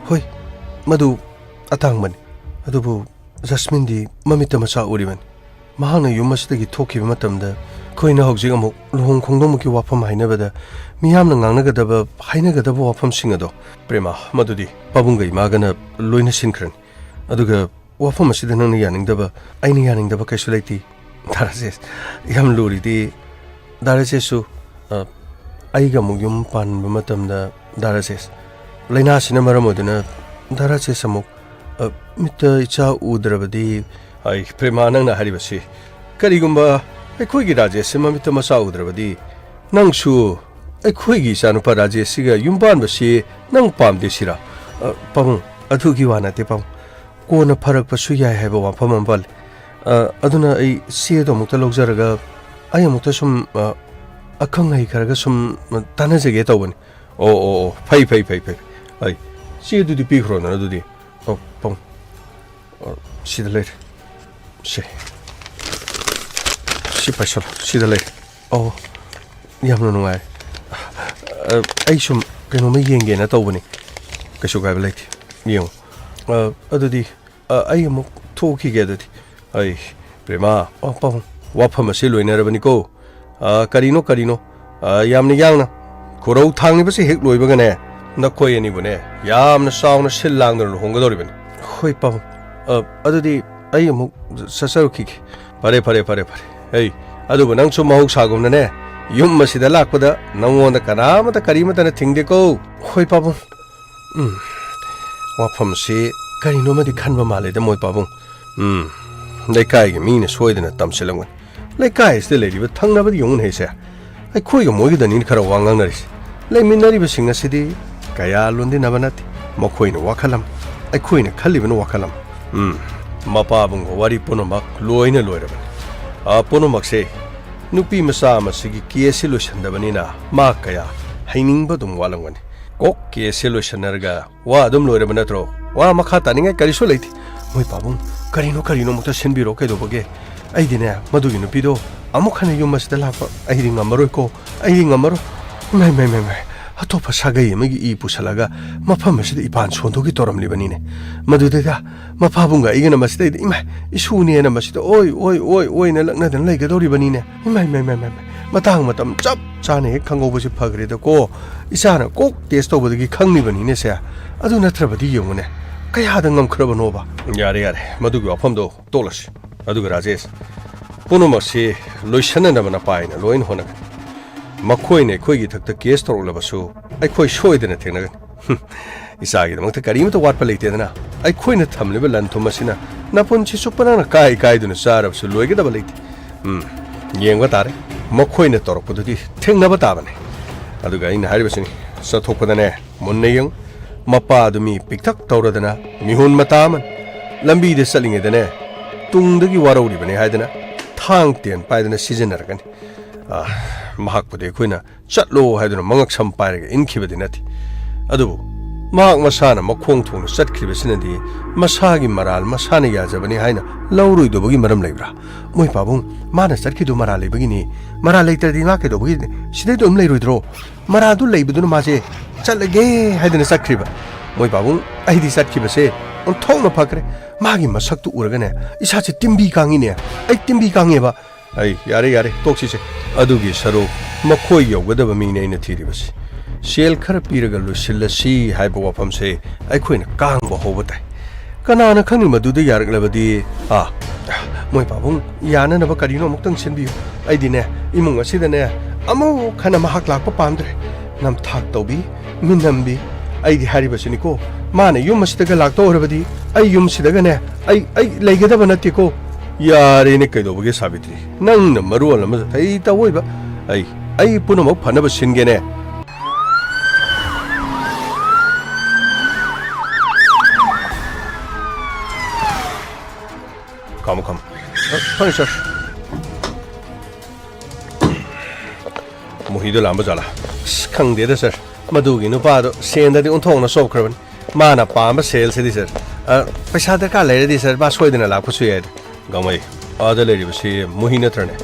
hoi madu atangmani adubu Jasmine di mamitta macha uriban mahana yumasdagi thokiba matamda khoina hojig amuk luhong khongdom ki wafam hainabada miyamna ngangnagadaba hainagadaba wafam singado prema madudi pabungai magana loina sinkran aduga wafam asida nangna yaningdaba aina yaningdaba kaisu leiti darajes yam luri di darajesu aiga mugum pan matamda darajes laina sina maramoduna darajes amuk Mita icha udrabadi ai prema nangna haribasi karigumba ꯑꯩꯈꯣꯏꯒꯤ ꯔꯥꯖꯦꯁꯁꯤ ꯃꯃꯤꯠꯇ ꯃꯆꯥ ꯎꯗ꯭ꯔꯕꯗꯤ ꯅꯪꯁꯨ ꯑꯩꯈꯣꯏꯒꯤ ꯏꯆꯥꯅꯨꯄꯥ ꯔꯥꯖꯦꯁꯁꯤꯒ ꯌꯨꯝ ꯄꯥꯟꯕꯁꯤ ꯅꯪ ꯄꯥꯝꯗꯦ ꯁꯤꯔꯥ ꯄꯥꯕꯨꯡ ꯑꯗꯨꯒꯤ ꯋꯥ ꯅꯠꯇꯦ ꯄꯥꯕꯨꯡ ꯀꯣꯟꯅ ꯐꯔꯛꯄꯁꯨ ꯌꯥꯏ ꯍꯥꯏꯕ ꯋꯥꯐꯝ ꯑꯃ ꯄꯜꯂꯤ ꯑꯗꯨꯅ ꯑꯩ ꯆꯦꯗꯣ ꯑꯃꯨꯛꯇ ꯂꯧꯖꯔꯒ ꯑꯩ ꯑꯃꯨꯛꯇ ꯁꯨꯝ ꯑꯈꯪ ꯑꯍꯩ ꯈꯔꯒ ꯁꯨꯝ ꯇꯥꯟꯅꯖꯒꯦ ꯇꯧꯕꯅꯤ ꯑꯣ ꯐꯩ ꯑꯩ ꯆꯦꯗꯨꯗꯤ ꯄꯤꯈ꯭ꯔꯣꯗꯅ ꯑꯗꯨꯗꯤ ꯄꯥꯕꯨꯡ ꯁꯤꯗ ꯂꯩꯔꯦ ꯁꯤ ꯄꯥꯏꯁꯜꯂꯣ ꯁꯤꯗ ꯂꯩꯔꯦ ꯌꯥꯝꯅ ꯅꯨꯡꯉꯥꯏꯔꯦ ꯑꯩ ꯁꯨꯝ ꯀꯩꯅꯣꯝꯃ ꯌꯦꯡꯒꯦꯅ ꯇꯧꯕꯅꯤ ꯀꯩꯁꯨ ꯀꯥꯏꯕ ꯂꯩꯇꯦ ꯌꯦꯡꯉꯨ ꯑꯗꯨꯗꯤ ꯑꯩ ꯑꯃꯨꯛ ꯊꯣꯛꯈꯤꯒꯦ ꯑꯗꯨꯗꯤ ꯑꯩ ꯄ꯭ꯔꯦꯃꯥ ꯄꯥꯕꯨꯡ ꯋꯥꯐꯝ ꯑꯁꯤ ꯂꯣꯏꯅꯔꯕꯅꯤꯀꯣ ꯀꯔꯤꯅꯣ ꯌꯥꯝꯅ ꯌꯥꯡꯅ ꯈꯨꯔꯧ ꯊꯥꯡꯂꯤꯕꯁꯤ ꯍꯦꯛ ꯂꯣꯏꯕꯒꯅꯦ ꯅꯈꯣꯏ ꯑꯅꯤꯕꯨꯅꯦ ꯌꯥꯝꯅ ꯆꯥꯎꯅ ꯁꯤꯜ ꯂꯥꯡꯗꯨꯅ ꯂꯨꯍꯣꯡꯒꯗꯧꯔꯤꯕꯅꯤ ꯍꯣꯏ ꯄꯥꯕꯨꯡ ꯑꯗꯨꯗꯤ ꯑꯩ ꯑꯃꯨꯛ ꯆꯠꯆꯔꯨꯈꯤꯒꯦ ꯐꯔꯦ ꯑꯩ ꯑꯗꯨꯕꯨ ꯅꯪꯁꯨ ꯃꯍꯧꯁꯥꯒꯨꯝꯅꯅꯦ ꯌꯨꯝ ꯑꯁꯤꯗ ꯂꯥꯛꯄꯗ ꯅꯪꯉꯣꯟꯗ ꯀꯅꯥꯃꯇ ꯀꯔꯤꯃꯇꯅ ꯊꯤꯡꯗꯦꯀꯣ ꯍꯣꯏ ꯄꯥꯕꯨꯡ ꯋꯥꯐꯝꯁꯤ ꯀꯔꯤꯅꯣꯃꯗꯤ ꯈꯟꯕ ꯃꯥꯜꯂꯦꯗ ꯃꯣꯏ ꯄꯥꯕꯨꯡ ꯂꯩꯀꯥꯏꯒꯤ ꯃꯤꯅ ꯁꯣꯏꯗꯅ ꯇꯝꯁꯤꯜꯂꯝꯒꯅꯤ ꯂꯩꯀꯥꯏ ꯑꯁꯤꯗ ꯂꯩꯔꯤꯕ ꯊꯪꯅꯕꯗꯤ ꯌꯦꯡꯉꯨꯅꯦꯁꯦ ꯑꯩꯈꯣꯏꯒ ꯃꯣꯏꯒꯗꯅꯤ ꯈꯔ ꯋꯥ ꯉꯥꯡꯅꯔꯤꯁꯦ ꯂꯩꯃꯤꯟꯅꯔꯤꯕꯁꯤꯡ ꯑꯁꯤꯗꯤ ꯀꯌꯥ ꯂꯣꯟꯗꯤꯟꯅꯕ ꯅꯠꯇꯦ ꯃꯈꯣꯏꯅ ꯋꯥꯈꯜ ꯑꯃ ꯑꯩꯈꯣꯏꯅ ꯈꯜꯂꯤꯕꯅ ꯋꯥꯈꯜ ꯑꯃ ꯃꯄꯥꯕꯨꯡꯒ ꯋꯥꯔꯤ ꯄꯨꯝꯅꯃꯛ ꯂꯣꯏꯅ ꯂꯣꯏꯔꯕꯅꯤ ꯄꯨꯝꯅꯃꯛꯁꯦ ꯅꯨꯄꯤ ꯃꯆꯥ ꯑꯃꯁꯤꯒꯤ ꯀꯦꯁꯁꯤ ꯂꯣꯏꯁꯤꯟꯗꯕꯅꯤꯅ ꯃꯥ ꯀꯌꯥ ꯍꯩꯅꯤꯡꯕ ꯑꯗꯨꯝ ꯋꯥꯠꯂꯝꯒꯅꯤ ꯀꯣꯛ ꯀꯦꯁꯁꯤ ꯂꯣꯏꯁꯤꯟꯅꯔꯒ ꯋꯥ ꯑꯗꯨꯝ ꯂꯣꯏꯔꯕ ꯅꯠꯇ꯭ꯔꯣ ꯋꯥ ꯃꯈꯥ ꯇꯥꯅꯤꯡꯉꯥꯏ ꯀꯔꯤꯁꯨ ꯂꯩꯇꯦ ꯃꯣꯏ ꯄꯥꯕꯨꯡ ꯀꯔꯤꯅꯣ ꯑꯃꯨꯛꯇ ꯁꯤꯟꯕꯤꯔꯣ ꯀꯩꯗꯧꯕꯒꯦ ꯑꯩꯗꯤꯅꯦ ꯃꯗꯨꯒꯤ ꯅꯨꯄꯤꯗꯣ ꯑꯃꯨꯛ ꯍꯟꯅ ꯌꯨꯝ ꯑꯁꯤꯗ ꯂꯥꯛꯄ ꯑꯩꯗꯤ ꯉꯝꯃꯔꯣꯏꯀꯣ ꯑꯩꯗꯤ ꯉꯝꯃꯔꯣꯏ ꯃꯥꯏ ꯑꯇꯣꯞꯄ ꯁꯥꯒꯩ ꯑꯃꯒꯤ ꯏ ꯄꯨꯁꯜꯂꯒ ꯃꯐꯝ ꯑꯁꯤꯗ ꯏꯄꯥꯟ ꯁꯣꯟꯗꯣꯛꯀꯤ ꯇꯧꯔꯝꯂꯤꯕꯅꯤꯅꯦ ꯃꯗꯨꯗꯩꯗ ꯃꯄꯥꯕꯨꯡꯒ ꯑꯩꯒꯅ ꯃꯁꯤꯗꯩꯗ ꯏꯁꯨꯅꯦꯅ ꯃꯁꯤꯗ ꯑꯣꯏꯅ ꯂꯛꯅꯗꯅ ꯂꯩꯒꯗꯧꯔꯤꯕꯅꯤꯅꯦ ꯃꯇꯥꯡ ꯃꯇꯝ ꯆꯞ ꯆꯥꯅ ꯍꯦꯛ ꯈꯪꯍꯧꯕꯁꯤ ꯐꯈ꯭ꯔꯦꯗꯀꯣ ꯏꯆꯥꯅ ꯀꯣꯛ ꯇꯦꯁ ꯇꯧꯕꯗꯒꯤ ꯈꯪꯂꯤꯕꯅꯤꯅꯦ ꯁꯦ ꯑꯗꯨ ꯅꯠꯇ꯭ꯔꯕꯗꯤ ꯌꯦꯡꯉꯨꯅꯦ ꯀꯌꯥꯗ ꯉꯝꯈ꯭ꯔꯕꯅꯣꯕ ꯌꯥꯔꯦ ꯃꯗꯨꯒꯤ ꯋꯥꯐꯝꯗꯣ ꯇꯣꯛꯂꯁꯤ ꯑꯗꯨꯒ ꯔꯥꯖꯦꯁ ꯄꯨꯝꯅꯃꯛꯁꯤ ꯂꯣꯏꯁꯤꯟꯅꯅꯕ ꯅꯄꯥꯏꯅ ꯂꯣꯏꯅ ꯍꯣꯠꯅꯒꯅꯤ ꯃꯈꯣꯏꯅ ꯑꯩꯈꯣꯏꯒꯤ ꯊꯛꯇ ꯀꯦꯁ ꯇꯧꯔꯛꯂꯕꯁꯨ ꯑꯩꯈꯣꯏ ꯁꯣꯏꯗꯅ ꯊꯦꯡꯅꯒꯅꯤ ꯏꯆꯥꯒꯤꯗꯃꯛꯇ ꯀꯔꯤꯃꯇ ꯋꯥꯠꯄ ꯂꯩꯇꯦꯗꯅ ꯑꯩꯈꯣꯏꯅ ꯊꯝꯂꯤꯕ ꯂꯟ ꯊꯨꯝ ꯑꯁꯤꯅ ꯅꯄꯨꯟꯁꯤ ꯆꯨꯞꯄ ꯅꯪꯅ ꯀꯥꯏꯗꯨꯅ ꯆꯥꯔꯕꯁꯨ ꯂꯣꯏꯒꯗꯕ ꯂꯩꯇꯦ ꯌꯦꯡꯕ ꯇꯥꯔꯦ ꯃꯈꯣꯏꯅ ꯇꯧꯔꯛꯄꯗꯨꯗꯤ ꯊꯦꯡꯅꯕ ꯇꯥꯕꯅꯤ ꯑꯗꯨꯒ ꯑꯩꯅ ꯍꯥꯏꯔꯤꯕꯁꯤꯅꯤ ꯆꯠꯊꯣꯛꯄꯗꯅꯦ ꯃꯨꯟꯅ ꯌꯦꯡꯉꯨ ꯃꯄꯥꯗꯨ ꯃꯤ ꯄꯤꯛꯊꯛ ꯇꯧꯔꯗꯅ ꯃꯤꯍꯨꯟ ꯃꯇꯥ ꯑꯃ ꯂꯝꯕꯤꯗ ꯆꯠꯂꯤꯉꯩꯗꯅꯦ ꯇꯨꯡꯗꯒꯤ ꯋꯥꯔꯧꯔꯤꯕꯅꯤ ꯍꯥꯏꯗꯅ ꯊꯥꯡ ꯇꯦꯟ ꯄꯥꯏꯗꯅ ꯁꯤꯖꯤꯟꯅꯔꯛꯀꯅꯤ ꯃꯍꯥꯛꯄꯨꯗꯤ ꯑꯩꯈꯣꯏꯅ ꯆꯠꯂꯣ ꯍꯥꯏꯗꯨꯅ ꯃꯉꯛ ꯁꯝ ꯄꯥꯏꯔꯒ ꯏꯟꯈꯤꯕꯗꯤ ꯅꯠꯇꯦ ꯑꯗꯨꯕꯨ ꯃꯍꯥꯛ ꯃꯁꯥꯅ ꯃꯈꯣꯡ ꯊꯣꯡꯅ ꯆꯠꯈ꯭ꯔꯤꯕꯁꯤꯅꯗꯤ ꯃꯁꯥꯒꯤ ꯃꯔꯥꯜ ꯃꯁꯥꯅ ꯌꯥꯖꯕꯅꯤ ꯍꯥꯏꯅ ꯂꯧꯔꯣꯏꯗꯕꯒꯤ ꯃꯔꯝ ꯂꯩꯕ꯭ꯔꯥ ꯃꯣꯏ ꯄꯥꯕꯨꯡ ꯃꯥꯅ ꯆꯠꯈꯤꯗꯨ ꯃꯔꯥꯜ ꯂꯩꯕꯒꯤꯅꯤ ꯃꯔꯥꯜ ꯂꯩꯇ꯭ꯔꯗꯤ ꯃꯥ ꯀꯩꯗꯧꯕꯒꯤ ꯁꯤꯗꯩꯗ ꯑꯗꯨꯝ ꯂꯩꯔꯣꯏꯗ꯭ꯔꯣ ꯃꯔꯥꯜꯗꯨ ꯂꯩꯕꯗꯨꯅ ꯃꯥꯁꯦ ꯆꯠꯂꯒꯦ ꯍꯥꯏꯗꯅ ꯆꯠꯈ꯭ꯔꯤꯕ ꯃꯣꯏ ꯄꯥꯕꯨꯡ ꯑꯩꯗꯤ ꯆꯠꯈꯤꯕꯁꯦ ꯑꯣꯟꯊꯣꯛꯅ ꯐꯈ꯭ꯔꯦ ꯃꯥꯒꯤ ꯃꯁꯛꯇꯨ ꯎꯔꯒꯅꯦ ꯏꯁꯥꯁꯦ ꯇꯤꯝꯕꯤ ꯀꯥꯡꯉꯤꯅꯦ ꯑꯩ ꯇꯤꯝꯕꯤ ꯀꯥꯡꯉꯦꯕ ꯑꯩ ꯌꯥꯔꯦ ꯇꯣꯛꯁꯤꯁꯦ ꯑꯗꯨꯒꯤ ꯁꯔꯨꯛ ꯃꯈꯣꯏ ꯌꯧꯒꯗꯕ ꯃꯤꯅꯦ ꯑꯩꯅ ꯊꯤꯔꯤꯕꯁꯤ ꯁꯦꯜ ꯈꯔ ꯄꯤꯔꯒ ꯂꯣꯏꯁꯤꯜꯂꯁꯤ ꯍꯥꯏꯕ ꯋꯥꯐꯝꯁꯦ ꯑꯩꯈꯣꯏꯅ ꯀꯥꯡꯕ ꯍꯧꯕ ꯇꯥꯏ ꯀꯅꯥꯅ ꯈꯪꯅꯤ ꯃꯗꯨꯗ ꯌꯥꯔꯛꯂꯕꯗꯤ ꯃꯣꯏ ꯄꯥꯕꯨꯡ ꯌꯥꯅꯅꯕ ꯀꯔꯤꯅꯣ ꯑꯃꯨꯛꯇꯪ ꯁꯤꯟꯕꯤꯌꯨ ꯑꯩꯗꯤꯅꯦ ꯏꯃꯨꯡ ꯑꯁꯤꯗꯅꯦ ꯑꯃꯨꯛ ꯍꯟꯅ ꯃꯍꯥꯛ ꯂꯥꯛꯄ ꯄꯥꯝꯗ꯭ꯔꯦ ꯅꯝꯊꯥꯛ ꯇꯧꯕꯤ ꯃꯤꯅꯝꯕꯤ ꯑꯩꯗꯤ ꯍꯥꯏꯔꯤꯕꯁꯤꯅꯤꯀꯣ ꯃꯥꯅ ꯌꯨꯝ ꯑꯁꯤꯗꯒ ꯂꯥꯛꯇ ꯑꯣꯏꯔꯕꯗꯤ ꯑꯩ ꯌꯨꯝꯁꯤꯗꯒꯅꯦ ꯑꯩ ꯂꯩꯒꯗꯕ ꯅꯠꯇꯦꯀꯣ ꯌꯥꯔꯦꯅꯦ ꯀꯩꯗꯧꯕꯒꯦ ꯁꯥꯕꯤꯇ꯭ꯔꯤ ꯅꯪꯅ ꯃꯔꯣꯜ ꯑꯃ ꯑꯩ ꯇꯧꯏꯕ ꯑꯩ ꯄꯨꯝꯅꯃꯛ ꯐꯅꯕ ꯁꯤꯟꯒꯦꯅꯦ Come. Fine, sir. Muhido lamba jala. Khangde sir. Madugi nupado senda di unthongna sopkhrabani. Mana pamba sale se di sir. Paisa da ka leire di sir ba soidina lakpa su yed. Gamai. Ada leire basi muhina trane.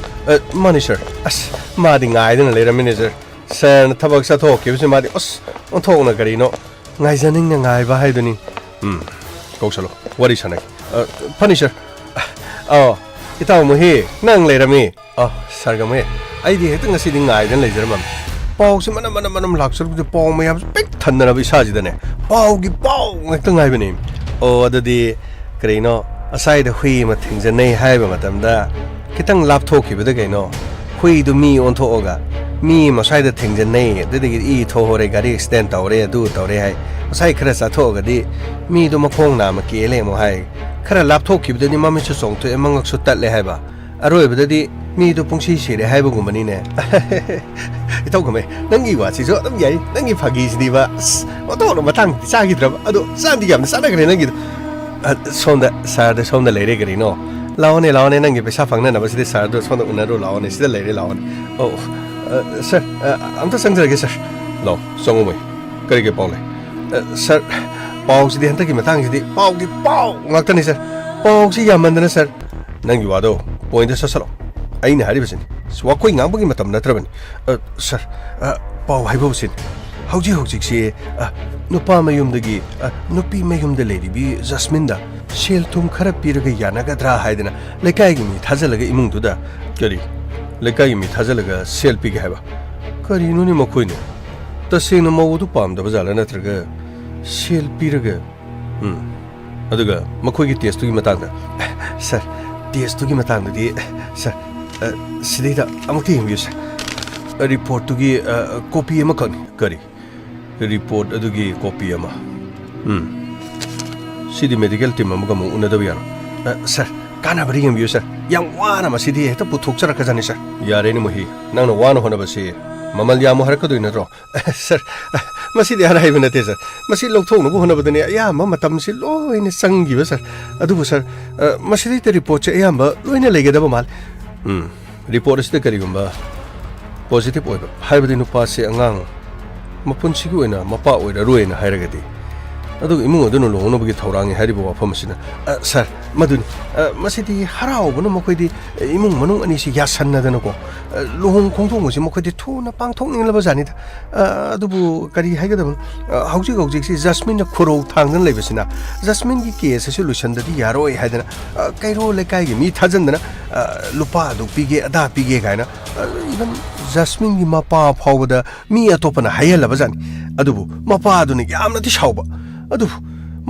Money sir. As ma di ngai dina leire mini sir. Sen thabak sa thokki basi ma di as unthongna gari no. Ngai janing na ngai ba haiduni. Kausalo. Wari sanai. Funny sir. Itaw mo hi nang leirami sargame ai di hetang asi ding ngai dan leijarmam pau se manam laksur bu pau mayam pek thanna bi sa ji dane pau gi pau ngak ngai bani adadi kreino asai da hui ma thingja nei hai ba matam da kitang lap thoki bi da gaino hui du mi on thoga mi ma sai da thingja nei adadi I tho hore gari extend tawre du tawre hai asai khara sa thoga di mi du ma khong na ma kele mo hai खरा लापथोखिबदनी ममिसु सोंगतो एमंगक सु तत्ले हाइबा अरोइबददी ꯃꯤꯗꯣ ꯄꯨꯡꯁꯤ ꯁꯤꯔꯦ ꯍꯥꯏꯕꯒꯨꯝꯕꯅꯤꯅꯦ ꯏꯇꯧ ꯀꯃꯦ ꯅꯪꯒꯤ ꯋꯥꯁꯤꯁꯨ ꯑꯗꯨꯝ ꯌꯥꯏ ꯅꯪꯒꯤ ꯐꯥꯒꯤꯁꯤꯗꯤꯕ ꯑꯇꯣꯞꯄ ꯃꯇꯥꯡꯗꯤ ꯆꯥꯈꯤꯗ꯭ꯔꯕ ꯑꯗꯣ ꯆꯥꯟꯗꯤ ꯌꯥꯝꯅ ꯆꯥꯟꯅꯈ꯭ꯔꯦ ꯅꯪꯒꯤꯗꯣ ꯁꯣꯝꯗ ꯁꯥꯔꯗ ꯁꯣꯝꯗ ꯂꯩꯔꯦ ꯀꯔꯤꯅꯣ ꯂꯥꯛꯑꯣꯅꯦ ꯂꯥꯛꯑꯣꯅꯦ ꯅꯪꯒꯤ ꯄꯩꯁꯥ ꯐꯪꯅꯅꯕꯁꯤꯗꯤ ꯁꯥꯔꯗꯣ ꯁꯣꯝꯗ ꯎꯅꯔꯣ ꯂꯥꯛꯑꯣꯅꯦ ꯁꯤꯗ ꯂꯩꯔꯦ ꯂꯥꯛꯑꯣꯅꯦ ꯑꯣ ꯁꯥꯔ ꯑꯝꯇ ꯆꯪꯖꯔꯒꯦ ꯁꯥꯔ ꯂꯥꯛꯑꯣ ꯆꯪꯉꯨꯃꯩ ꯀꯔꯤ ꯄꯥꯎ ꯂꯩ ꯁꯥꯔ ꯄꯥꯎꯁꯤꯗꯤ ꯍꯟꯗꯛꯀꯤ ꯃꯇꯥꯡꯁꯤꯗꯤ ꯄꯥꯎꯗꯤ ꯄꯥꯎ ꯉꯥꯛꯇꯅꯤ ꯁꯥꯔ ꯄꯥꯎꯁꯤ ꯌꯥꯝꯃꯟꯗꯅ ꯁꯥꯔ ꯅꯪꯒꯤ ꯋꯥꯗꯣ ꯄꯣꯏꯟꯇ ꯆꯠꯁꯜꯂꯣ ꯑꯩꯅ ꯍꯥꯏꯔꯤꯕꯁꯤꯅꯤ ꯋꯥꯈꯣꯏ ꯉꯥꯡꯕꯒꯤ ꯃꯇꯝ ꯅꯠꯇ꯭ꯔꯕꯅꯤ ꯁꯥꯔ ꯄꯥꯎ ꯍꯥꯏꯕꯧꯁꯤꯅꯤ ꯍꯧꯖꯤꯛꯁꯤ ꯅꯨꯄꯥ ꯃꯌꯨꯝꯗꯒꯤ ꯅꯨꯄꯤ ꯃꯌꯨꯝꯗ ꯂꯩꯔꯤꯕꯤ ꯖꯁꯃꯤꯟꯗ ꯁꯦꯜ ꯊꯨꯝ ꯈꯔ ꯄꯤꯔꯒ ꯌꯥꯅꯒꯗ꯭ꯔꯥ ꯍꯥꯏꯗꯅ ꯂꯩꯀꯥꯏꯒꯤ ꯃꯤ ꯊꯥꯖꯜꯂꯒ ꯏꯃꯨꯡꯗꯨꯗ ꯀꯔꯤ ꯂꯩꯀꯥꯏꯒꯤ ꯃꯤ ꯊꯥꯖꯜꯂꯒ ꯁꯦꯜ ꯄꯤꯒꯦ ꯍꯥꯏꯕ ꯀꯔꯤꯅꯣꯅꯦ ꯃꯈꯣꯏꯅ ꯇꯁꯦꯡꯅ ꯃꯧ ꯑꯗꯨ ꯄꯥꯝꯗꯕ ꯖꯥꯠꯂꯥ ꯅꯠꯇ꯭ꯔꯒ ꯁꯦꯜ ꯄꯤꯔꯒ ꯑꯗꯨꯒ ꯃꯈꯣꯏꯒꯤ ꯇꯦꯁꯇꯨꯒꯤ ꯃꯇꯥꯡꯗ ꯁꯥꯔ ꯇꯦꯁꯇꯨꯒꯤ ꯃꯇꯥꯡꯗꯗꯤ ꯁꯥꯔ ꯁꯤꯗꯩꯗ ꯑꯃꯨꯛꯇ ꯌꯦꯡꯕꯤꯌꯨ ꯁꯥꯔ ꯔꯤꯄꯣꯔꯠꯇꯨꯒꯤ ꯀꯣꯄꯤ ꯑꯃꯈꯛꯅꯤ ꯀꯔꯤ ꯔꯤꯄꯣꯔꯠ ꯑꯗꯨꯒꯤ ꯀꯣꯄꯤ ꯑꯃ ꯁꯤꯗꯤ ꯃꯦꯗꯤꯀꯦꯜ ꯇꯤꯝ ꯑꯃꯒ ꯑꯃꯨꯛ ꯎꯅꯗꯕ ꯌꯥꯔꯣꯏ ꯁꯥꯔ ꯀꯥꯟꯅꯕꯗꯤ ꯌꯦꯡꯕꯤꯌꯨ ꯁꯥꯔ ꯌꯥꯝ ꯋꯥꯅ ꯃꯁꯤꯗꯤ ꯍꯦꯛꯇ ꯄꯨꯊꯣꯛꯆꯔꯛꯀꯖꯥꯅꯤ ꯁꯥꯔ ꯌꯥꯔꯦꯅꯦ ꯃꯣꯍꯤ ꯅꯪꯅ ꯋꯥꯅ ꯍꯣꯠꯅꯕꯁꯤ ꯃꯃꯜ ꯌꯥꯝꯃꯨ ꯍꯥꯏꯔꯛꯀꯗꯣꯏ ꯅꯠꯇ꯭ꯔꯣ ꯁꯥꯔ ꯃꯁꯤꯗꯤ ꯑꯔꯥꯏꯕ ꯅꯠꯇꯦ ꯁꯥꯔ ꯃꯁꯤ ꯂꯧꯊꯣꯛꯅꯕ ꯍꯣꯠꯅꯕꯗꯅꯦ ꯑꯌꯥꯝꯕ ꯃꯇꯝꯁꯤ ꯂꯣꯏꯅ ꯆꯪꯈꯤꯕ ꯁꯥꯔ ꯑꯗꯨꯕꯨ ꯁꯥꯔ ꯃꯁꯤꯗꯩꯗ ꯔꯤꯄꯣꯔꯠꯁꯦ ꯑꯌꯥꯝꯕ ꯂꯣꯏꯅ ꯂꯩꯒꯗꯕ ꯃꯥꯜꯂꯤ ꯔꯤꯄꯣꯔꯠ ꯑꯁꯤꯗ ꯀꯔꯤꯒꯨꯝꯕ ꯄꯣꯖꯤꯇꯤꯞ ꯑꯣꯏꯕ ꯍꯥꯏꯕꯗꯤ ꯅꯨꯄꯥꯁꯤ ꯑꯉꯥꯡ ꯃꯄꯨꯟꯁꯤꯒꯤ ꯑꯣꯏꯅ ꯃꯄꯥ ꯑꯣꯏꯔꯔꯣꯏꯅ ꯍꯥꯏꯔꯒꯗꯤ ꯑꯗꯨꯒ ꯏꯃꯨꯡ ꯑꯗꯨꯅ ꯂꯨꯍꯣꯡꯅꯕꯒꯤ ꯊꯧꯔꯥꯡꯅꯤ ꯍꯥꯏꯔꯤꯕ ꯋꯥꯐꯝ ꯑꯁꯤꯅ ꯁꯥꯔ ꯃꯗꯨꯅꯤ ꯃꯁꯤꯗꯤ ꯍꯔꯥꯎꯕꯅ ꯃꯈꯣꯏꯗꯤ ꯏꯃꯨꯡ ꯃꯅꯨꯡ ꯑꯅꯤꯁꯤ ꯌꯥꯁꯟꯅꯗꯅꯀꯣ ꯂꯨꯍꯣꯡ ꯈꯣꯡꯗꯣꯡꯕꯁꯤ ꯃꯈꯣꯏꯗꯤ ꯊꯨꯅ ꯄꯥꯡꯊꯣꯛꯅꯤꯡꯂꯕ ꯖꯥꯠꯅꯤꯗ ꯑꯗꯨꯕꯨ ꯀꯔꯤ ꯍꯥꯏꯒꯗꯕꯅꯣ ꯍꯧꯖꯤꯛꯁꯤ ꯖꯁꯃꯤꯟꯅ ꯈꯨꯔꯧ ꯊꯥꯡꯗꯅ ꯂꯩꯕꯁꯤꯅ ꯖꯁꯃꯤꯟꯒꯤ ꯀꯦꯁ ꯑꯁꯤ ꯂꯣꯏꯁꯤꯟꯗꯗꯤ ꯌꯥꯔꯣꯏ ꯍꯥꯏꯗꯅ ꯀꯩꯔꯣꯜ ꯂꯩꯀꯥꯏꯒꯤ ꯃꯤ ꯊꯥꯖꯟꯗꯅ ꯂꯨꯄꯥ ꯑꯗꯨ ꯄꯤꯒꯦ ꯑꯗꯥ ꯄꯤꯒꯦ ꯀꯥꯏꯅ ꯏꯚꯟ ꯖꯁꯃꯤꯟꯒꯤ ꯃꯄꯥ ꯐꯥꯎꯕꯗ ꯃꯤ ꯑꯇꯣꯞꯄꯅ ꯍꯥꯏꯍꯜꯂꯕ ꯖꯥꯠꯅꯤ ꯑꯗꯨꯕꯨ ꯃꯄꯥꯗꯨꯅ ꯌꯥꯝꯅꯗꯤ ꯁꯥꯎꯕ ꯑꯗꯨꯕꯨ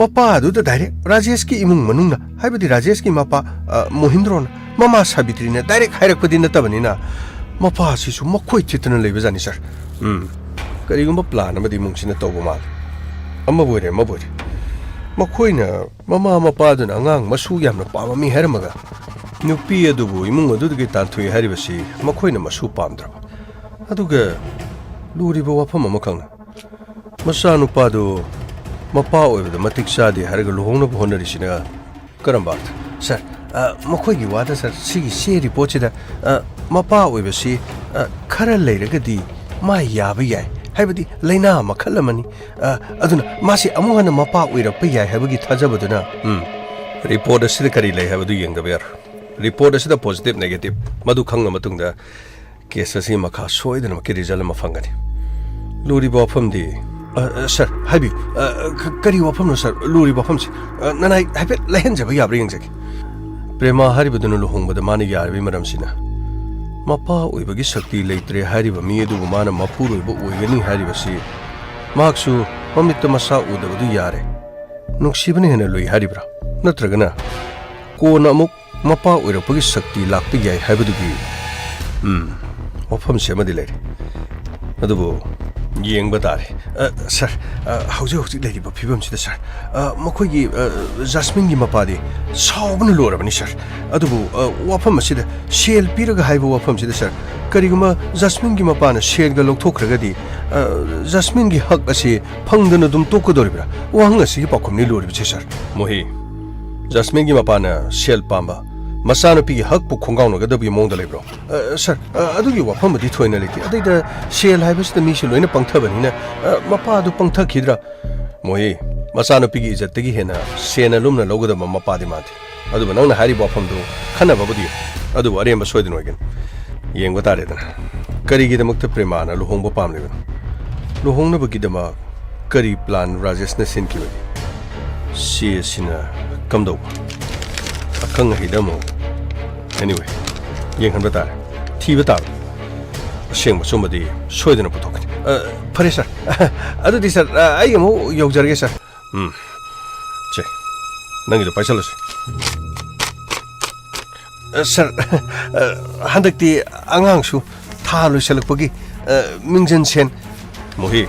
ꯃꯄꯥꯗꯨꯗ ꯗꯥꯏꯔꯦꯛ ꯔꯥꯖꯦꯁꯀꯤ ꯏꯃꯨꯡ ꯃꯅꯨꯡꯅ ꯍꯥꯏꯕꯗꯤ ꯔꯥꯖꯦꯁꯀꯤ ꯃꯄꯥ ꯃꯣꯍꯤꯟꯗ꯭ꯔꯣꯅ ꯃꯃꯥ ꯁꯥꯕꯤꯇ꯭ꯔꯤꯅ ꯗꯥꯏꯔꯦꯛ ꯍꯥꯏꯔꯛꯄꯗꯤ ꯅꯠꯇꯕꯅꯤ나 ꯃꯄꯥꯁꯤꯁꯨ ꯃꯈꯣꯏ ꯊꯤꯠꯇꯅ ꯂꯩꯕꯖꯥꯠꯅꯤ ꯁꯥꯔ ꯀꯔꯤꯒꯨꯝꯕ ꯄ꯭ꯂꯥꯟ ꯑꯃꯗꯤ ꯏꯃꯨꯡꯁꯤꯅ ꯇꯧꯕ ꯃꯥꯜꯂꯤ ꯑꯃꯕꯨ ꯑꯣꯏꯔꯦ ꯃꯈꯣꯏꯅ ꯃꯃꯥ ꯃꯄꯥꯗꯨꯅ ꯑꯉꯥꯡ ꯃꯁꯨ ꯌꯥꯝꯅ ꯄꯥꯝꯃꯝꯃꯤ ꯍꯥꯏꯔꯝꯃꯒ ꯅꯨꯄꯤ ꯑꯗꯨꯕꯨ ꯏꯃꯨꯡ ꯑꯗꯨꯗꯒꯤ ꯇꯥꯟꯊꯣꯛꯏ ꯍꯥꯏꯔꯤꯕꯁꯤ ꯃꯈꯣꯏꯅ ꯃꯁꯨ ꯄꯥꯝꯗ꯭ꯔꯕ ꯑꯗꯨꯒ ꯂꯨꯔꯤꯕ ꯋꯥꯐꯝ ꯑꯃꯈꯛꯅ ꯃꯆꯥꯅꯨꯄꯥꯗꯨ ꯃꯄꯥ ꯑꯣꯏꯕꯗ ꯃꯇꯤꯛ ꯆꯥꯗꯦ ꯍꯥꯏꯔꯒ ꯂꯨꯍꯣꯡꯅꯕ ꯍꯣꯠꯅꯔꯤꯁꯤꯅ ꯀꯔꯝꯕ ꯑꯔꯊ ꯁꯥꯔ ꯃꯈꯣꯏꯒꯤ ꯋꯥꯗ ꯁꯥꯔ ꯁꯤꯒꯤ ꯆꯦ ꯔꯤꯄꯣꯔꯠꯁꯤꯗ ꯃꯄꯥ ꯑꯣꯏꯕꯁꯤ ꯈꯔ ꯂꯩꯔꯒꯗꯤ ꯃꯥ ꯌꯥꯕ ꯌꯥꯏ ꯍꯥꯏꯕꯗꯤ ꯂꯩꯅꯥ ꯃꯈꯜ ꯑꯃꯅꯤ ꯑꯗꯨꯅ ꯃꯥꯁꯤ ꯑꯃꯨꯛ ꯍꯟꯅ ꯃꯄꯥ ꯑꯣꯏꯔꯛꯄ ꯌꯥꯏ ꯍꯥꯏꯕꯒꯤ ꯊꯥꯖꯕꯗꯨꯅ ꯔꯤꯄꯣꯔꯠ ꯑꯁꯤꯗ ꯀꯔꯤ ꯂꯩ ꯍꯥꯏꯕꯗꯨ ꯌꯦꯡꯗꯕ ꯌꯥꯔꯣꯏ ꯔꯤꯄꯣꯔꯠ ꯑꯁꯤꯗ ꯄꯣꯖꯤꯇꯤꯞ ꯅꯦꯒꯦꯇꯤꯞ ꯃꯗꯨ ꯈꯪꯉ ꯃꯇꯨꯡꯗ ꯀꯦꯁ ꯑꯁꯤ ꯃꯈꯥ ꯁꯣꯏꯗꯅꯃꯛꯀꯤ ꯔꯤꯖꯜ ꯑꯃ ꯐꯪꯒꯅꯤ ꯂꯨꯔꯤꯕ ꯋꯥꯐꯝꯗꯤ ꯁꯥꯔ ꯍꯥꯏꯕꯤꯌꯨ ꯀꯔꯤ ꯋꯥꯐꯝꯅꯣ ꯁꯥꯔ ꯂꯨꯔꯤꯕ ꯋꯥꯐꯝꯁꯤ ꯅꯅꯥꯏ ꯍꯥꯏꯐꯦꯠ ꯂꯩꯍꯟꯖꯕ ꯌꯥꯕ꯭ꯔꯥ ꯌꯦꯡꯖꯒꯦ ꯄ꯭ꯔꯦꯃꯥ ꯍꯥꯏꯔꯤꯕꯗꯨꯅ ꯂꯨꯍꯣꯡꯕꯗ ꯃꯥꯅ ꯌꯥꯔꯤꯕꯒꯤ ꯃꯔꯝꯁꯤꯅ ꯃꯄꯥ ꯑꯣꯏꯕꯒꯤ ꯁꯛꯇꯤ ꯂꯩꯇ꯭ꯔꯦ ꯍꯥꯏꯔꯤꯕ ꯃꯤ ꯑꯗꯨꯕꯨ ꯃꯥꯅ ꯃꯄꯨꯔꯣꯏꯕ ꯑꯣꯏꯒꯅꯤ ꯍꯥꯏꯔꯤꯕꯁꯤ ꯃꯍꯥꯛꯁꯨ ꯃꯃꯤꯠꯇ ꯃꯁꯥ ꯎꯗꯕꯗꯨ ꯌꯥꯔꯦ ꯅꯨꯡꯁꯤꯕꯅ ꯍꯦꯟꯅ ꯂꯨꯏ ꯍꯥꯏꯔꯤꯕ꯭ꯔꯥ ꯅꯠꯇ꯭ꯔꯒꯅ ꯀꯣꯟꯅ ꯑꯃꯨꯛ ꯃꯄꯥ ꯑꯣꯏꯔꯛꯄꯒꯤ ꯁꯛꯇꯤ ꯂꯥꯛꯄ ꯌꯥꯏ ꯍꯥꯏꯕꯗꯨꯒꯤ ꯋꯥꯐꯝꯁꯤ ꯑꯃꯗꯤ ꯂꯩꯔꯦ ꯑꯗꯨꯕꯨ ꯌꯦꯡꯕ ꯇꯥꯔꯦ ꯁꯥꯔ ꯍꯧꯖꯤꯛ ꯂꯩꯔꯤꯕ ꯐꯤꯕꯝꯁꯤꯗ ꯁꯥꯔ ꯃꯈꯣꯏꯒꯤ ꯖꯁꯃꯤꯟꯒꯤ ꯃꯄꯥꯗꯤ ꯁꯥꯎꯕꯅ ꯂꯣꯏꯔꯕꯅꯤ ꯁꯥꯔ ꯑꯗꯨꯕꯨ ꯋꯥꯐꯝ ꯑꯁꯤꯗ ꯁꯦꯜ ꯄꯤꯔꯒ ꯍꯥꯏꯕ ꯋꯥꯐꯝꯁꯤꯗ ꯁꯥꯔ ꯀꯔꯤꯒꯨꯝꯕ ꯖꯁꯃꯤꯟꯒꯤ ꯃꯄꯥꯅ ꯁꯦꯜꯒ ꯂꯧꯊꯣꯛꯈ꯭ꯔꯒꯗꯤ ꯖꯁꯃꯤꯟꯒꯤ ꯍꯛ ꯑꯁꯤ ꯐꯪꯗꯅ ꯑꯗꯨꯝ ꯇꯣꯛꯀꯗꯧꯔꯤꯕ꯭ꯔꯥ ꯋꯥꯍꯪ ꯑꯁꯤꯒꯤ ꯄꯥꯎꯈꯨꯝꯅꯤ ꯂꯣꯏꯔꯤꯕꯁꯦ ꯁꯥꯔ ꯃꯣꯍꯤ ꯖꯁꯃꯤꯟꯒꯤ ꯃꯄꯥꯅ ꯁꯦꯜ ꯄꯥꯝꯕ ꯃꯆꯥꯅꯨꯄꯤꯒꯤ ꯍꯛꯄꯨ ꯈꯣꯡꯒꯥꯎꯅꯒꯗꯕꯒꯤ ꯃꯑꯣꯡꯗ ꯂꯩꯕ꯭ꯔꯣ ꯁꯥꯔ ꯑꯗꯨꯒꯤ ꯋꯥꯐꯝꯕꯨꯗꯤ ꯊꯣꯏꯅ ꯂꯩꯇꯦ ꯑꯗꯩꯗ ꯁꯦꯜ ꯍꯥꯏꯕꯁꯤꯗ ꯃꯤꯁꯨ ꯂꯣꯏꯅ ꯄꯪꯊꯕꯅꯤꯅ ꯃꯄꯥꯗꯨ ꯄꯪꯊꯈꯤꯗ꯭ꯔꯥ ꯃꯣꯍꯤ ꯃꯆꯥꯅꯨꯄꯤꯒꯤ ꯏꯖꯠꯇꯒꯤ ꯍꯦꯟꯅ ꯁꯦꯟꯅ ꯂꯨꯝꯅ ꯂꯧꯒꯗꯕ ꯃꯄꯥꯗꯤ ꯃꯥꯟꯗꯦ ꯑꯗꯨꯕꯨ ꯅꯪꯅ ꯍꯥꯏꯔꯤꯕ ꯋꯥꯐꯝꯗꯨ ꯈꯟꯅꯕꯕꯨꯗꯤ ꯑꯗꯨꯕꯨ ꯑꯔꯦꯝꯕ ꯁꯣꯏꯗꯅ ꯑꯣꯏꯒꯅꯤ ꯌꯦꯡꯕ ꯇꯥꯔꯦꯗꯅ ꯀꯔꯤꯒꯤꯗꯃꯛꯇ ꯄ꯭ꯔꯦꯃꯥꯅ ꯂꯨꯍꯣꯡꯕ ꯄꯥꯝꯂꯤꯕꯅꯣ ꯂꯨꯍꯣꯡꯅꯕꯒꯤꯗꯃꯛ ꯀꯔꯤ ꯄ꯭ꯂꯥꯟ ꯔꯥꯖꯦꯁꯅ ꯁꯤꯟꯈꯤꯕꯒꯦ ꯁꯤ ꯑꯁꯤꯅ ꯀꯝꯗꯧꯕ ꯑꯈꯪ ꯑꯍꯩꯗ ꯑꯃꯨꯛ ꯑꯦꯅꯤꯋꯦ ꯌꯦꯡꯍꯟꯕ ꯇꯥꯔꯦ ꯊꯤꯕ ꯇꯥꯔꯦ ꯑꯁꯦꯡꯕ ꯆꯨꯝꯕꯗꯤ ꯁꯣꯏꯗꯅ ꯄꯨꯊꯣꯛꯀꯅꯤ ꯐꯔꯦ ꯁꯥꯔ ꯑꯗꯨꯗꯤ ꯁꯥꯔ ꯑꯩ ꯑꯃꯨꯛ ꯌꯧꯖꯔꯒꯦ ꯁꯥꯔ ꯁꯦ ꯅꯪꯒꯤꯗꯣ ꯄꯥꯏꯁꯜꯂꯁꯤ ꯁꯥꯔ ꯍꯟꯗꯛꯇꯤ ꯑꯉꯥꯡꯁꯨ ꯊꯥ ꯂꯣꯏꯁꯤꯜꯂꯛꯄꯒꯤ ꯃꯤꯡꯖꯟ ꯁꯦꯟ ꯃꯣꯍꯤ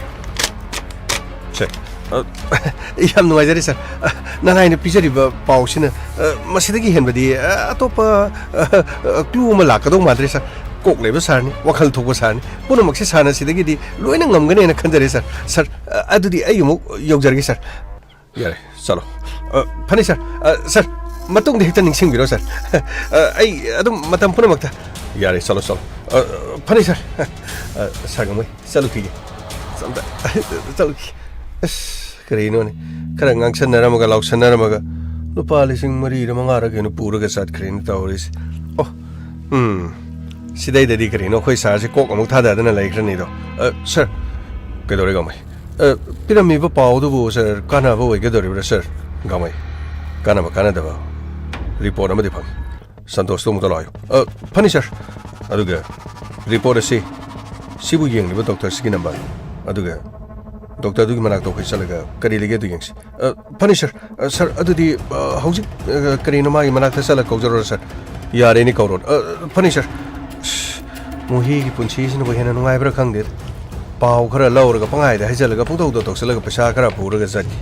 ꯁꯦ ꯌꯥꯝ ꯅꯨꯡꯉꯥꯏꯖꯔꯦ ꯁꯔ ꯅꯅꯥꯏꯅ ꯄꯤꯖꯔꯤꯕ ꯄꯥꯎꯁꯤꯅ ꯃꯁꯤꯗꯒꯤ ꯍꯦꯟꯕꯗꯤ ꯑꯇꯣꯞꯄ ꯀ꯭ꯂꯨ ꯑꯃ ꯂꯥꯛꯀꯗꯧ ꯃꯥꯟꯗ꯭ꯔꯦ ꯁꯔ ꯀꯣꯛ ꯂꯩꯕ ꯁꯥꯔꯅꯤ ꯋꯥꯈꯜ ꯊꯣꯛꯄ ꯁꯥꯔꯅꯤ ꯄꯨꯝꯅꯃꯛꯁꯦ ꯁꯥꯔꯅ ꯁꯤꯗꯒꯤꯗꯤ ꯂꯣꯏꯅ ꯉꯝꯒꯅꯦꯅ ꯈꯟꯖꯔꯦ ꯁꯔ ꯑꯗꯨꯗꯤ ꯑꯩ ꯑꯃꯨꯛ ꯌꯧꯖꯔꯒꯦ ꯁꯔ ꯌꯥꯔꯦ ꯆꯠꯂꯣ ꯐꯅꯤ ꯁꯔ ꯃꯇꯨꯡꯗ ꯍꯦꯛꯇ ꯅꯤꯡꯁꯤꯡꯕꯤꯔꯣ ꯁꯔ ꯑꯩ ꯑꯗꯨꯝ ꯃꯇꯝ ꯄꯨꯝꯅꯃꯛꯇ ꯌꯥꯔꯦ ꯆꯠꯂꯣ ꯐꯅꯤ ꯁꯔ ꯉꯝꯃꯣꯏ ꯆꯠꯂꯨꯈꯤꯒꯦ ꯆꯠꯂꯨꯈꯤꯒꯦ ꯑꯁ ꯀꯔꯤꯅꯣꯅꯦ ꯈꯔ ꯉꯥꯡꯁꯟꯅꯔꯝꯃꯒ ꯂꯥꯎꯁꯟꯅꯔꯝꯃꯒ ꯂꯨꯄꯥ 5,000-5,000 ꯀꯩꯅꯣ ꯄꯨꯔꯒ ꯆꯠꯈ꯭ꯔꯦꯅ ꯇꯧꯔꯤꯁꯦ 시대이들이 그리노 거의 사실 꼭 아무 타다드는 레이크니도 sir 그도리 가마이 피라미드 파우도 sir 까나보 왜게도리 sir 가마이 까나마 까나다바 리포트 아마 디팡 산토스도 못라요 파니 sir 아두게 리포트시 시부 여행리버 doctor 시기 넘버 아두게 doctor 두기 만학도 거기살가 거리리게도 여행시 파니 sir 아두디 하우지 거리노 마이 만학다 살아 거저러 sir 야레니 거로 파니 sir 모히기 분치시는 거 해는 누가이브라 강데 파우 खरा लौरगा पंगाइदा हैजलगा पुंतौदो तोक्सलगा पैसा खरा पुरगा जाकी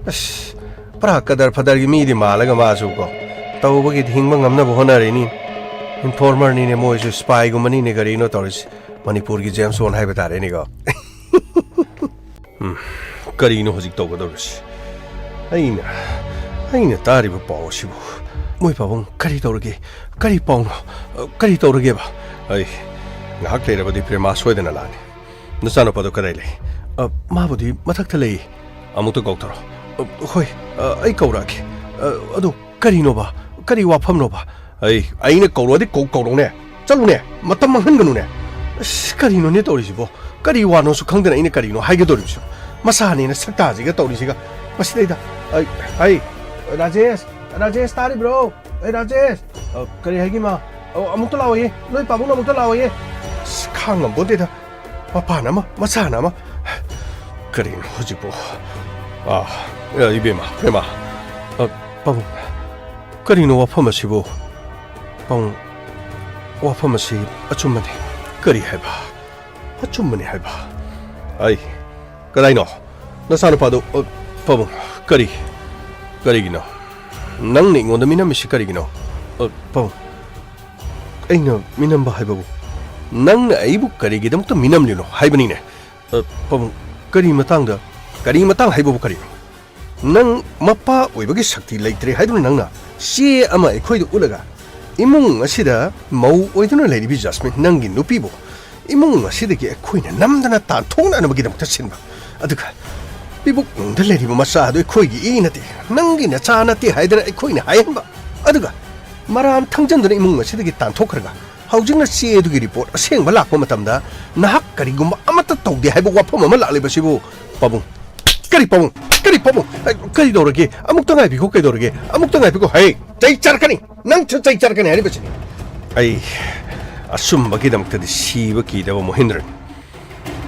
अस परा कदर फदर की मीदी मालगा मासु को तौबगी हिंगबा ngamnaba होनारेनी इन्फॉर्मर नी ने मोइसु स्पाई गुमनी ने गरिनो तोरिस मणिपुर की जेम्स वन हाइबा तारेनी को करिनो हजिक तौगदोरस आइना तारिबा पाउसिबु मोइ पाबुं करि तौरगे करि पाउनो करि तौरगे बा ai ngahak leirabadi prema soidana lani nasano pado kadaile mabudi mathakta lei amuto gauktaro hoi ai kauraki adu karino ba kari wafam no ba ai ne kaurodi kaurone chalune matam manghanganu ne karino ne torisibo kari wano su khangdana ine karino haige doribsu masani ne sakta jiga torisiga masidaida ai rajesh tari bro rajesh kari haigi ma अमुक तो लाओ ये लोई पाबुन अमुक तो लाओ ये खांगम बोदे था पाना मा मसाना मा करीन होजिबो इबेमा प्रेमा पाबुन करीनो वाफमसिबो पाबुन वाफमसि अचुमने करी हैबा अचुमने हैबा आई कदाइनो नसानो पादो पाबुन करीगिनो नंग ने ngोंदा मिना मिसि करीगिनो पाबुन ꯑꯩꯅ ꯃꯤꯅꯝꯕ ꯍꯥꯏꯕꯕꯨ ꯅꯪꯅ ꯑꯩꯕꯨ ꯀꯔꯤꯒꯤꯗꯃꯛꯇ ꯃꯤꯅꯝꯂꯤꯅꯣ ꯍꯥꯏꯕꯅꯤꯅꯦ ꯄꯥꯕꯨꯡ ꯀꯔꯤ ꯃꯇꯥꯡ ꯍꯥꯏꯕꯕꯨ ꯀꯔꯤꯅꯣ ꯅꯪ ꯃꯄꯥ ꯑꯣꯏꯕꯒꯤ ꯁꯛꯇꯤ ꯂꯩꯇ꯭ꯔꯦ ꯍꯥꯏꯗꯨꯅ ꯅꯪꯅ ꯆꯦ ꯑꯃ ꯑꯩꯈꯣꯏꯗ ꯎꯠꯂꯒ ꯏꯃꯨꯡ ꯑꯁꯤꯗ ꯃꯧ ꯑꯣꯏꯗꯨꯅ ꯂꯩꯔꯤꯕꯤ ꯖꯥꯁꯃꯤꯟ ꯅꯪꯒꯤ ꯅꯨꯄꯤꯕꯨ ꯏꯃꯨꯡ ꯑꯁꯤꯗꯒꯤ ꯑꯩꯈꯣꯏꯅ ꯅꯝꯗꯅ ꯇꯥꯟꯊꯣꯛꯅꯅꯕꯒꯤꯗꯃꯛꯇ ꯁꯤꯟꯕ ꯑꯗꯨꯒ ꯄꯤꯕꯨꯛꯅꯨꯡꯗ ꯂꯩꯔꯤꯕ ꯃꯆꯥ ꯑꯗꯨ ꯑꯩꯈꯣꯏꯒꯤ ꯏ ꯅꯠꯇꯦ ꯅꯪꯒꯤ ꯅꯆꯥ ꯅꯠꯇꯦ ꯍꯥꯏꯗꯅ ꯑꯩꯈꯣꯏꯅ ꯍꯥꯏꯍꯟꯕ ꯑꯗꯨꯒ 마람 탕전들의 이몽 시대기 단톡하가 하우징나 씨에두기 리포트 생바 락보 마탐다 나학 가리고 아마따 떠게 해보 와포마 말라리버시부 빠붕 까리 까리 도르게 아묵당 아이비고 까리 도르게 아묵당 아이비고 하이 짜이 짜르카니 낭처 짜이 짜르카니 아리버시니 아이 아숨바기 담ꯛ터디 시버기 데보 뭐 힌드른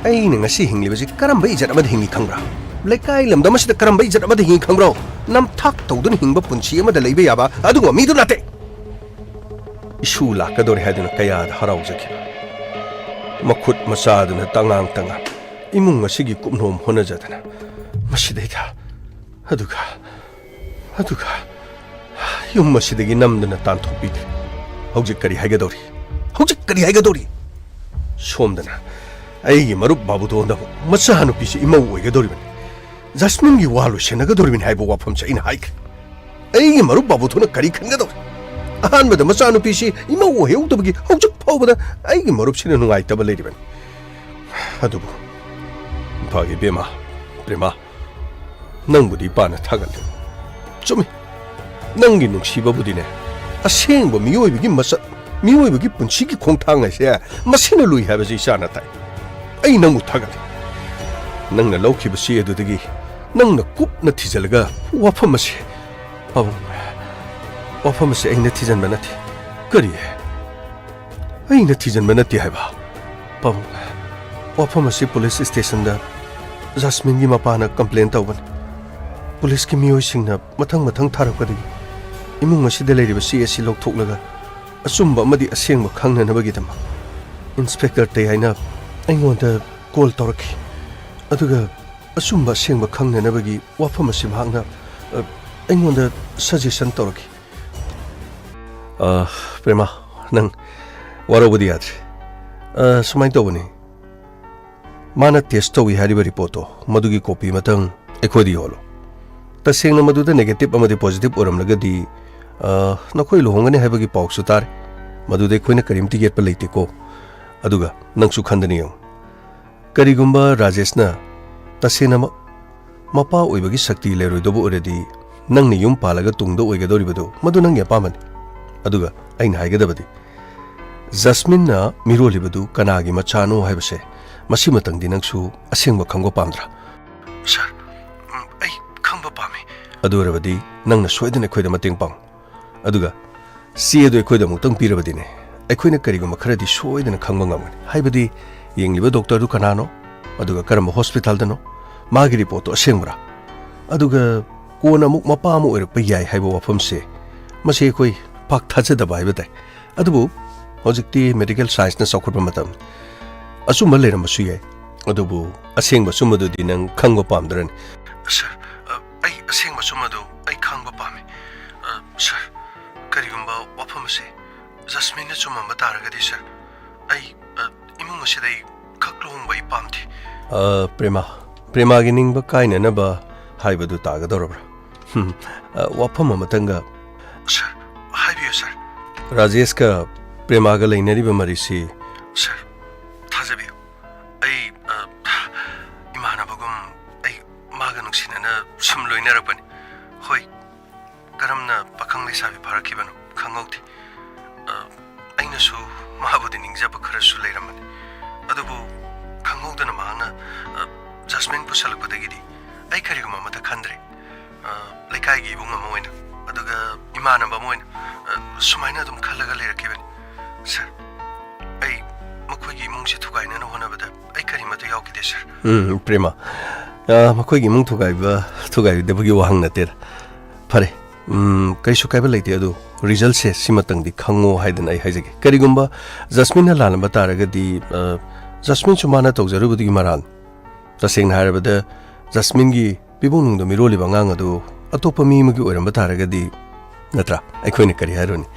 아이 능아 시 힝리버시 까람바 이자라 마디 힝이 캉브라 레카이 람다 마시다 까람바 이자라 마디 힝이 캉브라 남탁 떠든 힝바 분치 아마다 레이베 야바 아두고 미두 라테 이슈 라카도리 하드는 까야다 하라우자키나 마콧 마사드는 땅랑 이뭉 마시기 꿈놈 호너자다나 마시데이다 하두가 용마시데기 남드나 딴톡비들 허직거리 하게도리 솜드나 아이기 마룹 바부도 온다고 마사하누 비시 이마우 오이게도리면 자스민기 와루 세나가도리면 하이보 와펌차 이나 하이크 아이기 마룹 바부도는 가리 큰가도리 아한마다 마사누 비시 이마우 해우도비기 허직 파우보다 아이기 머릅치는 누가있다바 레리반 하두부 바기 베마 프레마 낭부디 바나 타갈래 좀 낭기 눅시바부디네 아생보 미오이비기 분치기 공탕하세 마신을 루이 하베지 샤나타 아이 낭부 타갈래 낭나 로키부시 에두드기 낭나 꿉나 티절가 와파마시 바보 와파마시 아이 네티즌 마나티 그리에 아이 네티즌 마나티 하이바 바보 와파마시 폴리스 스테이션다 자스민기 마파나 컴플레인 타우반 폴리스기 미오이싱나 마탕 타락거디 이몽 마시데 레리바 CSC 록톡라가 ꯑꯆꯨꯝꯕ ꯑꯃꯗꯤ ꯑꯁꯦꯡꯕ ꯈꯪꯅꯅꯕꯒꯤꯗꯃꯛ ꯏꯟꯁꯄꯦꯛꯇꯔ ꯇꯦ ꯍꯥꯏꯅ ꯑꯩꯉꯣꯟꯗ ꯀꯣꯜ ꯇꯧꯔꯛꯈꯤ ꯑꯗꯨꯒ ꯑꯆꯨꯝꯕ ꯑꯁꯦꯡꯕ ꯈꯪꯅꯅꯕꯒꯤ ꯋꯥꯐꯝ ꯑꯁꯤ ꯃꯍꯥꯛꯅ ꯑꯩꯉꯣꯟꯗ ꯁꯖꯦꯁꯟ ꯇꯧꯔꯛꯈꯤ ꯄ꯭ꯔꯦꯃꯥ ꯅꯪ ꯋꯥꯔꯧꯕꯗꯤ ꯌꯥꯗ꯭ꯔꯦ ꯁꯨꯃꯥꯏꯅ ꯇꯧꯕꯅꯤ ꯃꯥꯅ ꯇꯦꯁ ꯇꯧꯏ ꯍꯥꯏꯔꯤꯕ ꯔꯤꯄꯣꯔꯠꯇꯣ ꯃꯗꯨꯒꯤ ꯀꯣꯄꯤ ꯑꯃꯇꯪ ꯑꯩꯈꯣꯏꯗ ꯌꯣꯜꯂꯣ ꯇꯁꯦꯡꯅ ꯃꯗꯨꯗ ꯅꯦꯒꯦꯇꯤꯚ ꯑꯃꯗꯤ ꯄꯣꯖꯤꯇꯤꯚ ꯑꯣꯏꯔꯝꯂꯒꯗꯤ ꯅꯈꯣꯏ ꯂꯨꯍꯣꯡꯒꯅꯤ ꯍꯥꯏꯕꯒꯤ ꯄꯥꯎꯁꯨ ꯇꯥꯔꯦ ꯃꯗꯨꯗ ꯑꯩꯈꯣꯏꯅ ꯀꯔꯤꯝꯇ ꯌꯦꯠꯄ ꯂꯩꯇꯦꯀꯣ ꯑꯗꯨꯒ ꯅꯪꯁꯨ ꯈꯟꯗꯅ ꯌꯦꯡꯉꯨ ꯀꯔꯤꯒꯨꯝꯕ ꯔꯥꯖꯦꯁꯅ ꯇꯁꯦꯡꯅ ꯃꯄꯥ ꯑꯣꯏꯕꯒꯤ ꯁꯛꯇꯤ ꯂꯩꯔꯣꯏꯗꯕ ꯑꯣꯏꯔꯗꯤ ꯅꯪꯅ ꯌꯨꯝ ꯄꯥꯜꯂꯒ ꯇꯨꯡꯗ ꯑꯣꯏꯒꯗꯧꯔꯤꯕꯗꯨ ꯃꯗꯨ ꯅꯪꯒꯤ ꯑꯄꯥꯝꯕꯅꯤ ꯑꯗꯨꯒ ꯑꯩꯅ ꯍꯥꯏꯒꯗꯕꯗꯤ ꯖꯁꯃꯤꯟꯅ ꯃꯤꯔꯣꯜꯂꯤꯕꯗꯨ ꯀꯅꯥꯒꯤ ꯃꯆꯥꯅꯣ ꯍꯥꯏꯕꯁꯦ ꯃꯁꯤꯃꯇꯪꯗꯤ ꯅꯪꯁꯨ ꯑꯁꯦꯡꯕ ꯈꯪꯕ ꯄꯥꯝꯗ꯭ꯔꯥ ꯁꯥꯔ ꯑꯩ ꯈꯪꯕ ꯄꯥꯝꯃꯤ ꯑꯗꯨ ꯑꯣꯏꯔꯕꯗꯤ ꯅꯪꯅ ꯁꯣꯏꯗꯅ ꯑꯩꯈꯣꯏꯗ ꯃꯇꯦꯡ ꯄꯥꯡꯉꯨ ꯑꯗꯨꯒ ꯆꯦ ꯑꯗꯨ ꯑꯩꯈꯣꯏꯗ ꯑꯃꯨꯛꯇꯪ ꯄꯤꯔꯕꯗꯤꯅꯦ ꯑꯩꯈꯣꯏꯅ ꯀꯔꯤꯒꯨꯝꯕ ꯈꯔꯗꯤ ꯁꯣꯏꯗꯅ ꯈꯪꯕ ꯉꯝꯒꯅꯤ ꯍꯥꯏꯕꯗꯤ ꯌꯦꯡꯂꯤꯕ ꯗꯣꯛꯇꯔꯗꯨ ꯀꯅꯥꯅꯣ ꯑꯗꯨꯒ ꯀꯔꯝꯕ ꯍꯣꯁꯄꯤꯇꯥꯜꯗꯅꯣ ꯃꯥꯒꯤ ꯔꯤꯄꯣꯔꯠꯇꯣ ꯑꯁꯦꯡꯕ꯭ꯔꯥ ꯑꯗꯨꯒ ꯀꯣꯟꯅ ꯑꯃꯨꯛ ꯃꯄꯥ ꯑꯃ ꯑꯣꯏꯔꯛꯄ ꯌꯥꯏ ꯍꯥꯏꯕ ꯋꯥꯐꯝꯁꯦ ꯃꯁꯤ ꯑꯩꯈꯣꯏ ꯄꯥꯛ ꯊꯥꯖꯗꯕ ꯍꯥꯏꯕ ꯇꯥꯏ ꯑꯗꯨꯕꯨ ꯍꯧꯖꯤꯛꯇꯤ ꯃꯦꯗꯤꯀꯦꯜ ꯁꯥꯏꯟꯁꯅ ꯆꯥꯎꯈꯠꯄ ꯃꯇꯝꯅꯤ ꯑꯆꯨꯝꯕ ꯂꯩꯔꯝꯕꯁꯨ ꯌꯥꯏ ꯑꯗꯨꯕꯨ ꯑꯁꯦꯡꯕ ꯆꯨꯝꯕꯗꯨꯗꯤ ꯅꯪ ꯈꯪꯕ ꯄꯥꯝꯗ꯭ꯔꯅꯤ ꯁꯥꯔ ꯑꯩ ꯑꯁꯦꯡꯕ ꯆꯨꯝꯕꯗꯨ ꯑꯩ ꯈꯪꯕ ꯄꯥꯝꯃꯤ ꯁꯥꯔ ꯀꯔꯤꯒꯨꯝꯕ ꯋꯥꯐꯝ ꯑꯁꯤ ꯖꯁꯃꯤꯟꯅ ꯆꯨꯝꯃꯝꯕ ꯇꯥꯔꯒꯗꯤ ꯁꯥꯔ ꯑꯩ ꯏꯃꯨꯡ ꯑꯁꯤꯗ ꯑꯩ ꯈꯛ ꯂꯨꯍꯣꯡꯕ ꯑꯩ ꯄꯥꯝꯗꯦ ꯄ꯭ꯔꯦꯃꯥꯒꯤ ꯅꯤꯡꯕ ꯀꯥꯏꯅꯅꯕ ꯍꯥꯏꯕꯗꯨ ꯇꯥꯒꯗꯧꯔꯕ꯭ꯔꯥ ꯋꯥꯐꯝ ꯑꯃꯇꯪꯒ ꯁꯥꯔ ꯍꯥꯏꯕꯤꯌꯨ ꯁꯥꯔ ꯔꯥꯖꯦꯁꯀ ꯄ꯭ꯔꯦꯃꯥꯒ ꯂꯩꯅꯔꯤꯕ ꯃꯔꯤꯁꯤ ꯁꯥꯔ ꯊꯥꯖꯕꯤꯌꯨ ꯑꯩ 이만하보금 ꯑꯩ 마가 눅시나나 숨 로이나락바니 ꯍꯣꯏ ꯀꯔꯝꯅ ꯄꯥꯈꯪ ꯂꯩꯁꯥꯕꯤ ꯐꯥꯔꯛꯈꯤꯕꯅꯣ ꯈꯪꯍꯧꯗꯦ ꯑꯩꯅꯁꯨ ꯃꯥꯕꯨꯗꯤ ꯅꯤꯡꯖꯕ ꯈꯔꯁꯨ ꯂꯩꯔꯝꯕꯅꯤ ꯑꯗꯨꯕꯨ ꯈꯪꯍꯧꯗꯅ ꯃꯍꯥꯛꯅ ꯖꯁꯃꯤꯟ ꯄꯨꯁꯜꯂꯛꯄꯗꯒꯤꯗꯤ ꯑꯩ ꯀꯔꯤꯒꯨꯝꯕ ꯑꯃꯠꯇ ꯈꯟꯗ꯭ꯔꯦ ꯂꯩꯀꯥꯏꯒꯤ ꯏꯕꯨꯡ ꯑꯃ ꯑꯣꯏꯅ ꯑꯗꯨꯒ ꯏꯃꯥꯟꯅꯕ ꯑꯃ ꯑꯣꯏꯅ ꯁꯨꯃꯥꯏꯅ ꯑꯗꯨꯝ ꯈꯜꯂꯒ ꯂꯩꯔꯛꯈꯤꯕꯅꯤ ꯁꯥꯔ ꯑꯩ ꯃꯈꯣꯏꯒꯤ ꯏꯃꯨꯡꯁꯤ ꯊꯨꯒꯥꯏꯅꯅ ꯍꯣꯠꯅꯕꯗ ꯑꯩ ꯀꯔꯤꯃꯠꯇ ꯌꯥꯎꯈꯤꯗꯦ ꯁꯥꯔ ꯄ꯭ꯔꯦꯃꯥ ꯃꯈꯣꯏꯒꯤ ꯏꯃꯨꯡ ꯊꯨꯒꯥꯏꯕꯤꯗꯕꯒꯤ ꯋꯥꯍꯪ ꯅꯠꯇꯦꯗ ꯐꯔꯦ ꯀꯩꯁꯨ ꯀꯥꯏꯕ ꯂꯩꯇꯦ ꯑꯗꯨ ꯔꯤꯖꯜꯠꯁꯦ ꯁꯤꯃꯇꯪꯗꯤ ꯈꯪꯉꯣ ꯍꯥꯏꯗꯅ ꯑꯩ ꯍꯥꯏꯖꯒꯦ ꯀꯔꯤꯒꯨꯝꯕ ꯖꯁꯃꯤꯟꯅ ꯂꯥꯜꯂꯝꯕ ꯇꯥꯔꯒꯗꯤ ꯖꯁꯃꯤꯟꯁꯨ ꯃꯥꯅ ꯇꯧꯖꯔꯨꯕꯗꯨꯒꯤ ꯃꯔꯥꯜ ꯇꯁꯦꯡꯅ ꯍꯥꯏꯔꯕꯗ ꯖꯁꯃꯤꯟꯒꯤ ꯄꯤꯕꯨꯡꯅꯨꯡꯗ ꯃꯤꯔꯣꯜꯂꯤꯕ ꯑꯉꯥꯡ ꯑꯗꯨ ꯑꯇꯣꯞꯄ ꯃꯤ ꯑꯃꯒꯤ ꯑꯣꯏꯔꯝꯕ ꯇꯥꯔꯒꯗꯤ ꯅꯠꯇ꯭ꯔꯥ ꯑꯩꯈꯣꯏꯅ ꯀꯔꯤ ꯍꯥꯏꯔꯨꯅꯤ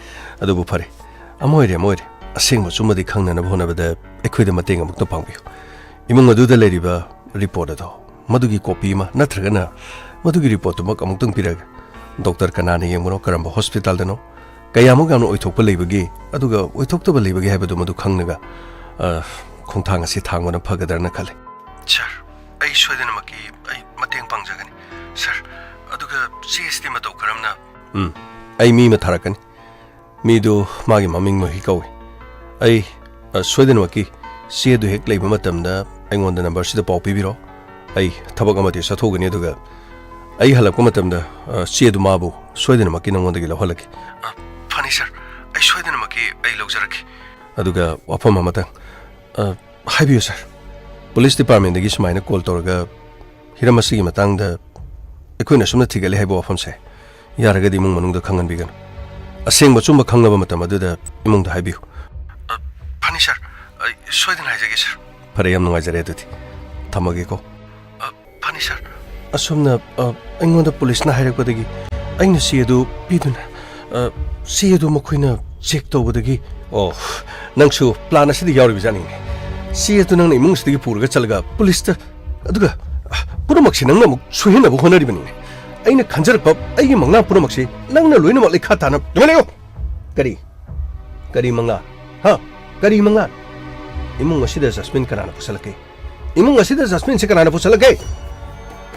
ꯑꯗꯨꯕꯨ ꯐꯔꯦ ꯑꯃ ꯑꯣꯏꯔꯦ ꯑꯁꯦꯡꯕ ꯆꯨꯝꯕꯗꯤ ꯈꯪꯅꯅꯕ ꯍꯣꯠꯅꯕꯗ ꯑꯩꯈꯣꯏꯗ ꯃꯇꯦꯡ ꯑꯃꯨꯛꯇ ꯄꯥꯡꯕꯤꯌꯨ ꯏꯃꯨꯡ ꯑꯗꯨꯗ ꯂꯩꯔꯤꯕ ꯔꯤꯄꯣꯔꯠ ꯑꯗꯣ ꯃꯗꯨꯒꯤ ꯀꯣꯄꯤ ꯑꯃ ꯅꯠꯇ꯭ꯔꯒꯅ ꯃꯗꯨꯒꯤ ꯔꯤꯄꯣꯔꯠꯇꯨꯃꯛ ꯑꯃꯨꯛꯇꯪ ꯄꯤꯔꯒ ꯗꯣꯛꯇꯔ ꯀꯅꯥꯅ ꯌꯦꯡꯕꯅꯣ ꯀꯔꯝꯕ ꯍꯣꯁꯄꯤꯇꯥꯜꯗꯅꯣ ꯀꯌꯥꯃꯨꯛ ꯌꯥꯝꯅ ꯑꯣꯏꯊꯣꯛꯄ ꯂꯩꯕꯒꯦ ꯑꯗꯨꯒ ꯑꯣꯏꯊꯣꯛꯇꯕ ꯂꯩꯕꯒꯦ ꯍꯥꯏꯕꯗꯨ ꯃꯗꯨ ꯈꯪꯂꯒ ꯈꯣꯡꯊꯥꯡ ꯑꯁꯤ ꯊꯥꯡꯕꯅ ꯐꯒꯗ꯭ꯔꯅ ꯈꯜꯂꯤ ꯁꯥꯔ ꯑꯩ ꯁꯣꯏꯗꯅꯃꯛꯀꯤ ꯑꯩ ꯃꯇꯦꯡ ꯄꯥꯡꯖꯒꯅꯤ ꯁꯥꯔ ꯑꯗꯨꯒ ꯆꯦꯁꯤꯗꯤ ꯃꯇꯧ ꯀꯔꯝꯅ ꯑꯩ ꯃꯤ ꯑꯃ ꯊꯥꯔꯛꯀꯅꯤ ꯃꯤꯗꯨ ꯃꯥꯒꯤ ꯃꯃꯤꯡ ꯃꯍꯤ ꯀꯧꯏ ꯑꯩ ꯁꯣꯏꯗꯅꯃꯛꯀꯤ ꯆꯦꯗꯨ ꯍꯦꯛ ꯂꯩꯕ ꯃꯇꯝꯗ ꯑꯩꯉꯣꯟꯗ ꯅꯝꯕꯔꯁꯤꯗ ꯄꯥꯎ ꯄꯤꯕꯤꯔꯣ ꯑꯩ ꯊꯕꯛ ꯑꯃꯗꯤ ꯆꯠꯊꯣꯛꯒꯅꯤ ꯑꯗꯨꯒ ꯑꯩ ꯍꯜꯂꯛꯄ ꯃꯇꯝꯗ ꯆꯦꯗꯨ ꯃꯥꯕꯨ ꯁꯣꯏꯗꯅꯃꯛꯀꯤ ꯅꯉꯣꯟꯗꯒꯤ ꯂꯧꯍꯜꯂꯛꯀꯦ ꯐꯅꯤ ꯁꯥꯔ ꯑꯩ ꯁꯣꯏꯗꯅꯃꯛꯀꯤ ꯑꯩ ꯂꯧꯖꯔꯛꯀꯦ ꯑꯗꯨꯒ ꯋꯥꯐꯝ ꯑꯃꯇꯪ ꯍꯥꯏꯕꯤꯌꯨ ꯁꯥꯔ ꯄꯨꯂꯤꯁ ꯗꯤꯄꯥꯔꯠꯃꯦꯟꯗꯒꯤ ꯁꯨꯃꯥꯏꯅ ꯀꯣꯜ ꯇꯧꯔꯒ ꯍꯤꯔꯝ ꯑꯁꯤꯒꯤ ꯃꯇꯥꯡꯗ ꯑꯩꯈꯣꯏꯅ ꯁꯨꯝꯅ ꯊꯤꯒꯠꯂꯤ ꯍꯥꯏꯕ ꯋꯥꯐꯝꯁꯦ ꯌꯥꯔꯒꯗꯤ ꯏꯃꯨꯡ ꯃꯅꯨꯡꯗ ꯈꯪꯍꯟꯕꯤꯒꯅꯨ ꯑꯁꯦꯡꯕ ꯆꯨꯝꯕ ꯈꯪꯂꯕ ꯃꯇꯝ ꯑꯗꯨꯗ ꯏꯃꯨꯡꯗ ꯍꯥꯏꯕꯤꯌꯨ ꯐꯅꯤ ꯁꯥꯔ ꯑꯩ ꯁꯣꯏꯗꯅ ꯍꯥꯏꯖꯒꯦ ꯁꯥꯔ ꯐꯔꯦ ꯌꯥꯝ ꯅꯨꯡꯉꯥꯏꯖꯔꯦ ꯑꯗꯨꯗꯤ ꯊꯝꯃꯒꯦꯀꯣ ꯐꯅꯤ ꯁꯥꯔ ꯑꯁꯨꯝꯅ ꯑꯩꯉꯣꯟꯗ ꯄꯨꯂꯤꯁꯅ ꯍꯥꯏꯔꯛꯄꯗꯒꯤ ꯑꯩꯅ ꯆꯦ ꯑꯗꯨ ꯄꯤꯗꯨꯅ ꯆꯦ ꯑꯗꯨ ꯃꯈꯣꯏꯅ ꯆꯦꯛ ꯇꯧꯕꯗꯒꯤ ꯅꯪꯁꯨ ꯄ꯭ꯂꯥꯟ ꯑꯁꯤꯗ ꯌꯥꯎꯔꯤꯕꯖꯥꯠꯅꯤꯅꯦ ꯆꯦ ꯑꯗꯨ ꯅꯪꯅ ꯏꯃꯨꯡꯁꯤꯗꯒꯤ ꯄꯨꯔꯒ ꯆꯠꯂꯒ ꯄꯨꯂꯤꯁꯇ ꯑꯗꯨꯒ ꯄꯨꯝꯅꯃꯛꯁꯤ ꯅꯪꯅ ꯑꯃꯨꯛ ꯁꯣꯏꯍꯟꯅꯕ ꯍꯣꯠꯅꯔꯤꯕꯅꯤꯅꯦ ꯑꯩꯅ ꯈꯟꯖꯔꯛꯄ ꯑꯩꯒꯤ ꯃꯪꯂꯥꯟ ꯄꯨꯝꯅꯃꯛꯁꯤ ꯅꯪꯅ ꯂꯣꯏꯅꯃꯛ ꯂꯩꯈꯥ ꯇꯥꯅ ꯂꯩꯌꯣ ꯀꯔꯤ ꯃꯪꯂꯥꯟ ꯀꯔꯤ ꯃꯪꯂꯥꯟ ꯏꯃꯨꯡ ꯑꯁꯤꯗ ꯖꯁꯃꯤꯟ ꯀꯅꯥꯅ ꯄꯨꯁꯜꯂꯛꯀꯦ ꯏꯃꯨꯡ ꯑꯁꯤꯗ ꯖꯁꯃꯤꯟꯁꯤ ꯀꯅꯥꯅ ꯄꯨꯁꯜꯂꯛꯀꯦ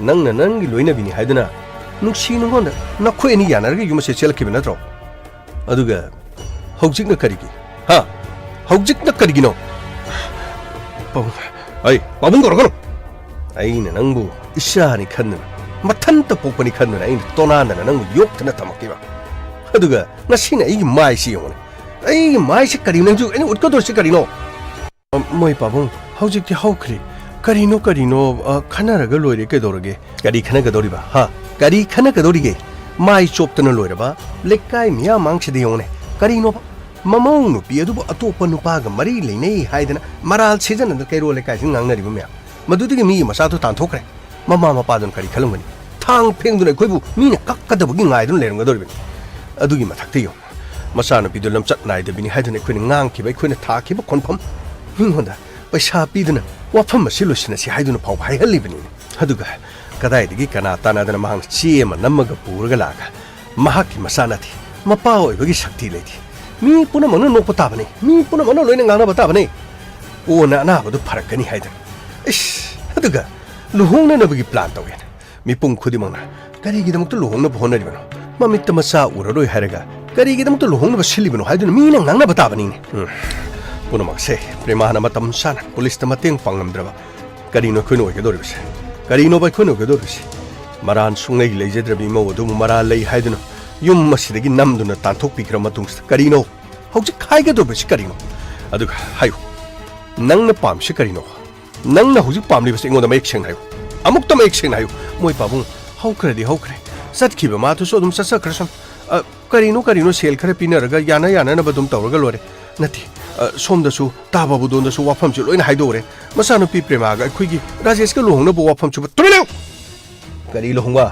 ꯅꯪꯅ ꯅꯪꯒꯤ ꯂꯣꯏꯅꯕꯤꯅꯤ ꯍꯥꯏꯗꯨꯅ ꯅꯨꯡꯁꯤ ꯅꯉꯣꯟꯗ ꯅꯈꯣꯏ ꯑꯅꯤ ꯌꯥꯅꯔꯒ ꯌꯨꯝ ꯑꯁꯤ ꯆꯦꯜꯂꯛꯈꯤꯕ ꯅꯠꯇ꯭ꯔꯣ ꯑꯗꯨꯒ ꯍꯧꯖꯤꯛꯅ ꯀꯔꯤꯒꯤ ꯍꯧꯖꯤꯛꯅ ꯀꯔꯤꯒꯤꯅꯣ ꯄꯥꯕꯨꯡ ꯀꯧꯔꯛꯀꯅꯨ ꯑꯩꯅ ꯅꯪꯕꯨ ꯏꯆꯥꯅꯤ ꯈꯟꯗꯨꯅ ꯃꯊꯟꯇ ꯄꯣꯛꯄꯅꯤ ꯈꯟꯗꯨꯅ ꯑꯩꯅ ꯇꯣꯅꯥꯟꯗꯅ ꯅꯪꯕు ꯌꯣꯛꯇꯅ ꯊꯝꯃꯛꯈꯤꯕ ꯑꯗꯨꯒ ꯉꯁꯤꯅ ꯑꯩꯒꯤ ꯃꯥꯏꯁꯤ ꯌꯦꯡꯉꯨꯅꯦ ꯑꯩꯒꯤ ꯃꯥꯏꯁꯤ ꯀꯔꯤꯅꯣ ꯅꯪꯁꯨ ꯑꯩꯅ ꯎꯠꯀꯗꯧꯔꯤꯁꯤ ꯀꯔꯤꯅꯣ ꯃꯣꯏ ꯄꯥꯕꯨꯡ ꯍꯧꯖꯤꯛꯇꯤ ꯍꯧꯈ꯭ꯔꯦ ꯀꯔꯤꯅꯣ ꯈꯟꯅꯔꯒ ꯂꯣꯏꯔꯦ ꯀꯩꯗꯧꯔꯒꯦ ꯀꯔꯤ ꯈꯟꯅꯒꯗꯧꯔꯤꯕ ꯀꯔꯤ ꯈꯟꯅꯒꯗꯧꯔꯤꯒꯦ ꯃꯥꯏ ꯆꯣꯞꯇꯅ ꯂꯣꯏꯔꯕ ꯂꯩꯀꯥꯏ ꯃꯤꯌꯥꯝ ꯃꯥꯡꯁꯤꯗ ꯌꯦꯡꯉꯨꯅꯦ ꯀꯔꯤꯅꯣꯕ ꯃꯃꯧ ꯅꯨꯄꯤ ꯑꯗꯨꯕꯨ ꯑꯇꯣꯞꯄ ꯅꯨꯄꯥꯒ ꯃꯔꯤ ꯂꯩꯅꯩ ꯍꯥꯏꯗꯅ ꯃꯔꯥꯜ ꯁꯤꯖꯟꯅꯗ ꯀꯩꯔꯣꯜ ꯂꯩꯀꯥꯏꯁꯤ ꯉꯥꯡꯅꯔꯤꯕ ꯃꯌꯥꯝ ꯃꯗꯨꯗꯒꯤ ꯃꯤꯒꯤ ꯃꯆꯥꯗꯨ ꯇꯥꯟꯊꯣꯛꯈ꯭ꯔꯦ ꯃꯃꯥ ꯃꯄꯥꯗꯨꯅ ꯀꯔꯤ ꯈꯜꯂꯝꯒꯅꯤ ꯊꯥꯡ ꯐꯦꯡꯗꯨꯅ ꯑꯩꯈꯣꯏꯕꯨ ꯃꯤꯅ ꯀꯛꯀꯗꯕꯒꯤ ꯉꯥꯏꯗꯨꯅ ꯂꯩꯔꯝꯒꯗꯧꯔꯤꯕꯅꯤ ꯑꯗꯨꯒꯤ ꯃꯊꯛꯇ ꯌꯦꯡꯉꯨ ꯃꯆꯥꯅꯨꯄꯤꯗꯨ ꯂꯝꯆꯠ ꯅꯥꯏꯗꯕꯤꯅꯤ ꯍꯥꯏꯗꯨꯅ ꯑꯩꯈꯣꯏꯅ ꯉꯥꯡꯈꯤꯕ ꯑꯩꯈꯣꯏꯅ ꯊꯥꯈꯤꯕ ꯈꯣꯟꯐꯝ ꯃꯤꯉꯣꯟꯗ ꯄꯩꯁꯥ ꯄꯤꯗꯨꯅ ꯋꯥꯐꯝ ꯑꯁꯤ ꯂꯣꯏꯁꯤꯟꯅꯁꯤ ꯍꯥꯏꯗꯨꯅ ꯐꯥꯎꯕ ꯍꯥꯏꯍꯜꯂꯤꯕꯅꯤ ꯑꯗꯨꯒ ꯀꯗꯥꯏꯗꯒꯤ ꯀꯅꯥ ꯇꯥꯟꯅꯗꯅ ꯃꯍꯥꯛꯅ ꯆꯦ ꯑꯃ ꯅꯝꯃꯒ ꯄꯨꯔꯒ ꯂꯥꯛꯑꯒ ꯃꯍꯥꯛꯀꯤ ꯃꯆꯥ ꯅꯠꯇꯦ ꯃꯄꯥ ꯑꯣꯏꯕꯒꯤ ꯁꯛꯇꯤ ꯂꯩꯇꯦ ꯃꯤ ꯄꯨꯝꯅꯃꯛꯅ ꯅꯣꯛꯄ ꯇꯥꯕꯅꯤ ꯃꯤ ꯄꯨꯝꯅꯃꯛꯅ ꯂꯣꯏꯅ ꯉꯥꯡꯅꯕ ꯇꯥꯕꯅꯤ ꯀꯣꯟꯅ ꯑꯅꯥꯕꯗꯨ ꯐꯔꯛꯀꯅꯤ ꯍꯥꯏꯗꯅ ꯏꯁ ꯑꯗꯨꯒ ꯂꯨꯍꯣꯡꯅꯅꯕꯒꯤ ꯄ꯭ꯂꯥꯟ ꯇꯧꯋꯦꯅ ꯃꯤꯄꯨꯝ ꯈꯨꯗꯤꯡꯃꯛꯅ ꯀꯔꯤꯒꯤꯗꯃꯛꯇ ꯂꯨꯍꯣꯡꯅꯕ ꯍꯣꯠꯅꯔꯤꯕꯅꯣ ꯃꯃꯤꯠꯇ ꯃꯆꯥ ꯎꯔꯔꯣꯏ ꯍꯥꯏꯔꯒ ꯀꯔꯤꯒꯤꯗꯃꯛꯇ ꯂꯨꯍꯣꯡꯅꯕ ꯁꯤꯜꯂꯤꯕꯅꯣ ꯍꯥꯏꯗꯨꯅ ꯃꯤꯅ ꯉꯥꯡꯅꯕ ꯇꯥꯕꯅꯤꯅꯦ ꯄꯨꯝꯅꯃꯛꯁꯦ ꯄ꯭ꯔꯦꯃꯥꯅ ꯃꯇꯝ ꯆꯥꯅ ꯄꯨꯂꯤꯁꯇ ꯃꯇꯦꯡ ꯄꯥꯡꯂꯝꯗ꯭ꯔꯕ ꯀꯔꯤꯅꯣ ꯑꯩꯈꯣꯏꯅ ꯑꯣꯏꯒꯗꯧꯔꯤꯕꯁꯦ ꯀꯔꯤꯅꯣꯕ ꯑꯩꯈꯣꯏꯅ ꯑꯣꯏꯒꯗꯧꯔꯤꯕꯁꯦ ꯃꯔꯥꯟ ꯁꯨꯡꯂꯩ ꯂꯩꯖꯗ꯭ꯔꯕ ꯏꯃꯧ ꯑꯗꯨꯕꯨ ꯃꯔꯥꯜ ꯂꯩ ꯍꯥꯏꯗꯨꯅ ꯌꯨꯝ ꯑꯁꯤꯗꯒꯤ ꯅꯝꯗꯨꯅ ꯇꯥꯟꯊꯣꯛꯄꯤꯈ꯭ꯔ ꯃꯇꯨꯡꯁꯤꯗ ꯀꯔꯤꯅꯣ ꯍꯧꯖꯤꯛ ꯍꯥꯏꯒꯗꯧꯔꯤꯕꯁꯤ ꯀꯔꯤꯅꯣ ꯑꯗꯨꯒ ꯍꯥꯏꯌꯨ ꯅꯪꯅ ꯄꯥꯝꯃꯤꯁꯤ ꯀꯔꯤꯅꯣ ꯅꯪꯅ ꯍꯧꯖꯤꯛ ꯄꯥꯝꯂꯤꯕꯁꯤ ꯑꯩꯉꯣꯟꯗ ꯃꯌꯦꯛ ꯁꯦꯡꯅ ꯍꯥꯏꯌꯨ ꯑꯃꯨꯛꯇ ꯃꯌꯦꯛ ꯁꯦꯡꯅ ꯍꯥꯏꯌꯨ ꯃꯣꯏ ꯄꯥꯕꯨꯡ ꯍꯧꯈ꯭ꯔꯗꯤ ꯍꯧꯈ꯭ꯔꯦ ꯆꯠꯈꯤꯕ ꯃꯥꯗꯨꯁꯨ ꯑꯗꯨꯝ ꯆꯠꯆꯈ꯭ꯔꯁꯨꯝ ꯀꯔꯤꯅꯣ ꯁꯦꯜ ꯈꯔ ꯄꯤꯅꯔꯒ ꯌꯥꯅꯅꯕ ꯑꯗꯨꯝ ꯇꯧꯔꯒ ꯂꯣꯏꯔꯦ ꯅꯠꯇꯦ ꯁꯣꯝꯗꯁꯨ ꯇꯥꯕꯕꯨꯗꯣꯟꯗꯁꯨ ꯋꯥꯐꯝꯁꯨ ꯂꯣꯏꯅ ꯍꯥꯏꯗꯣꯛꯎꯔꯦ ꯃꯆꯥꯅꯨꯄꯤ ꯄ꯭ꯔꯦꯃꯥꯒ ꯑꯩꯈꯣꯏꯒꯤ ꯔꯥꯖꯦꯁꯀ ꯂꯨꯍꯣꯡꯅꯕ ꯋꯥꯐꯝꯁꯨ ꯇꯨꯃꯤꯟꯅ ꯀꯔꯤ ꯂꯨꯍꯣꯡꯕ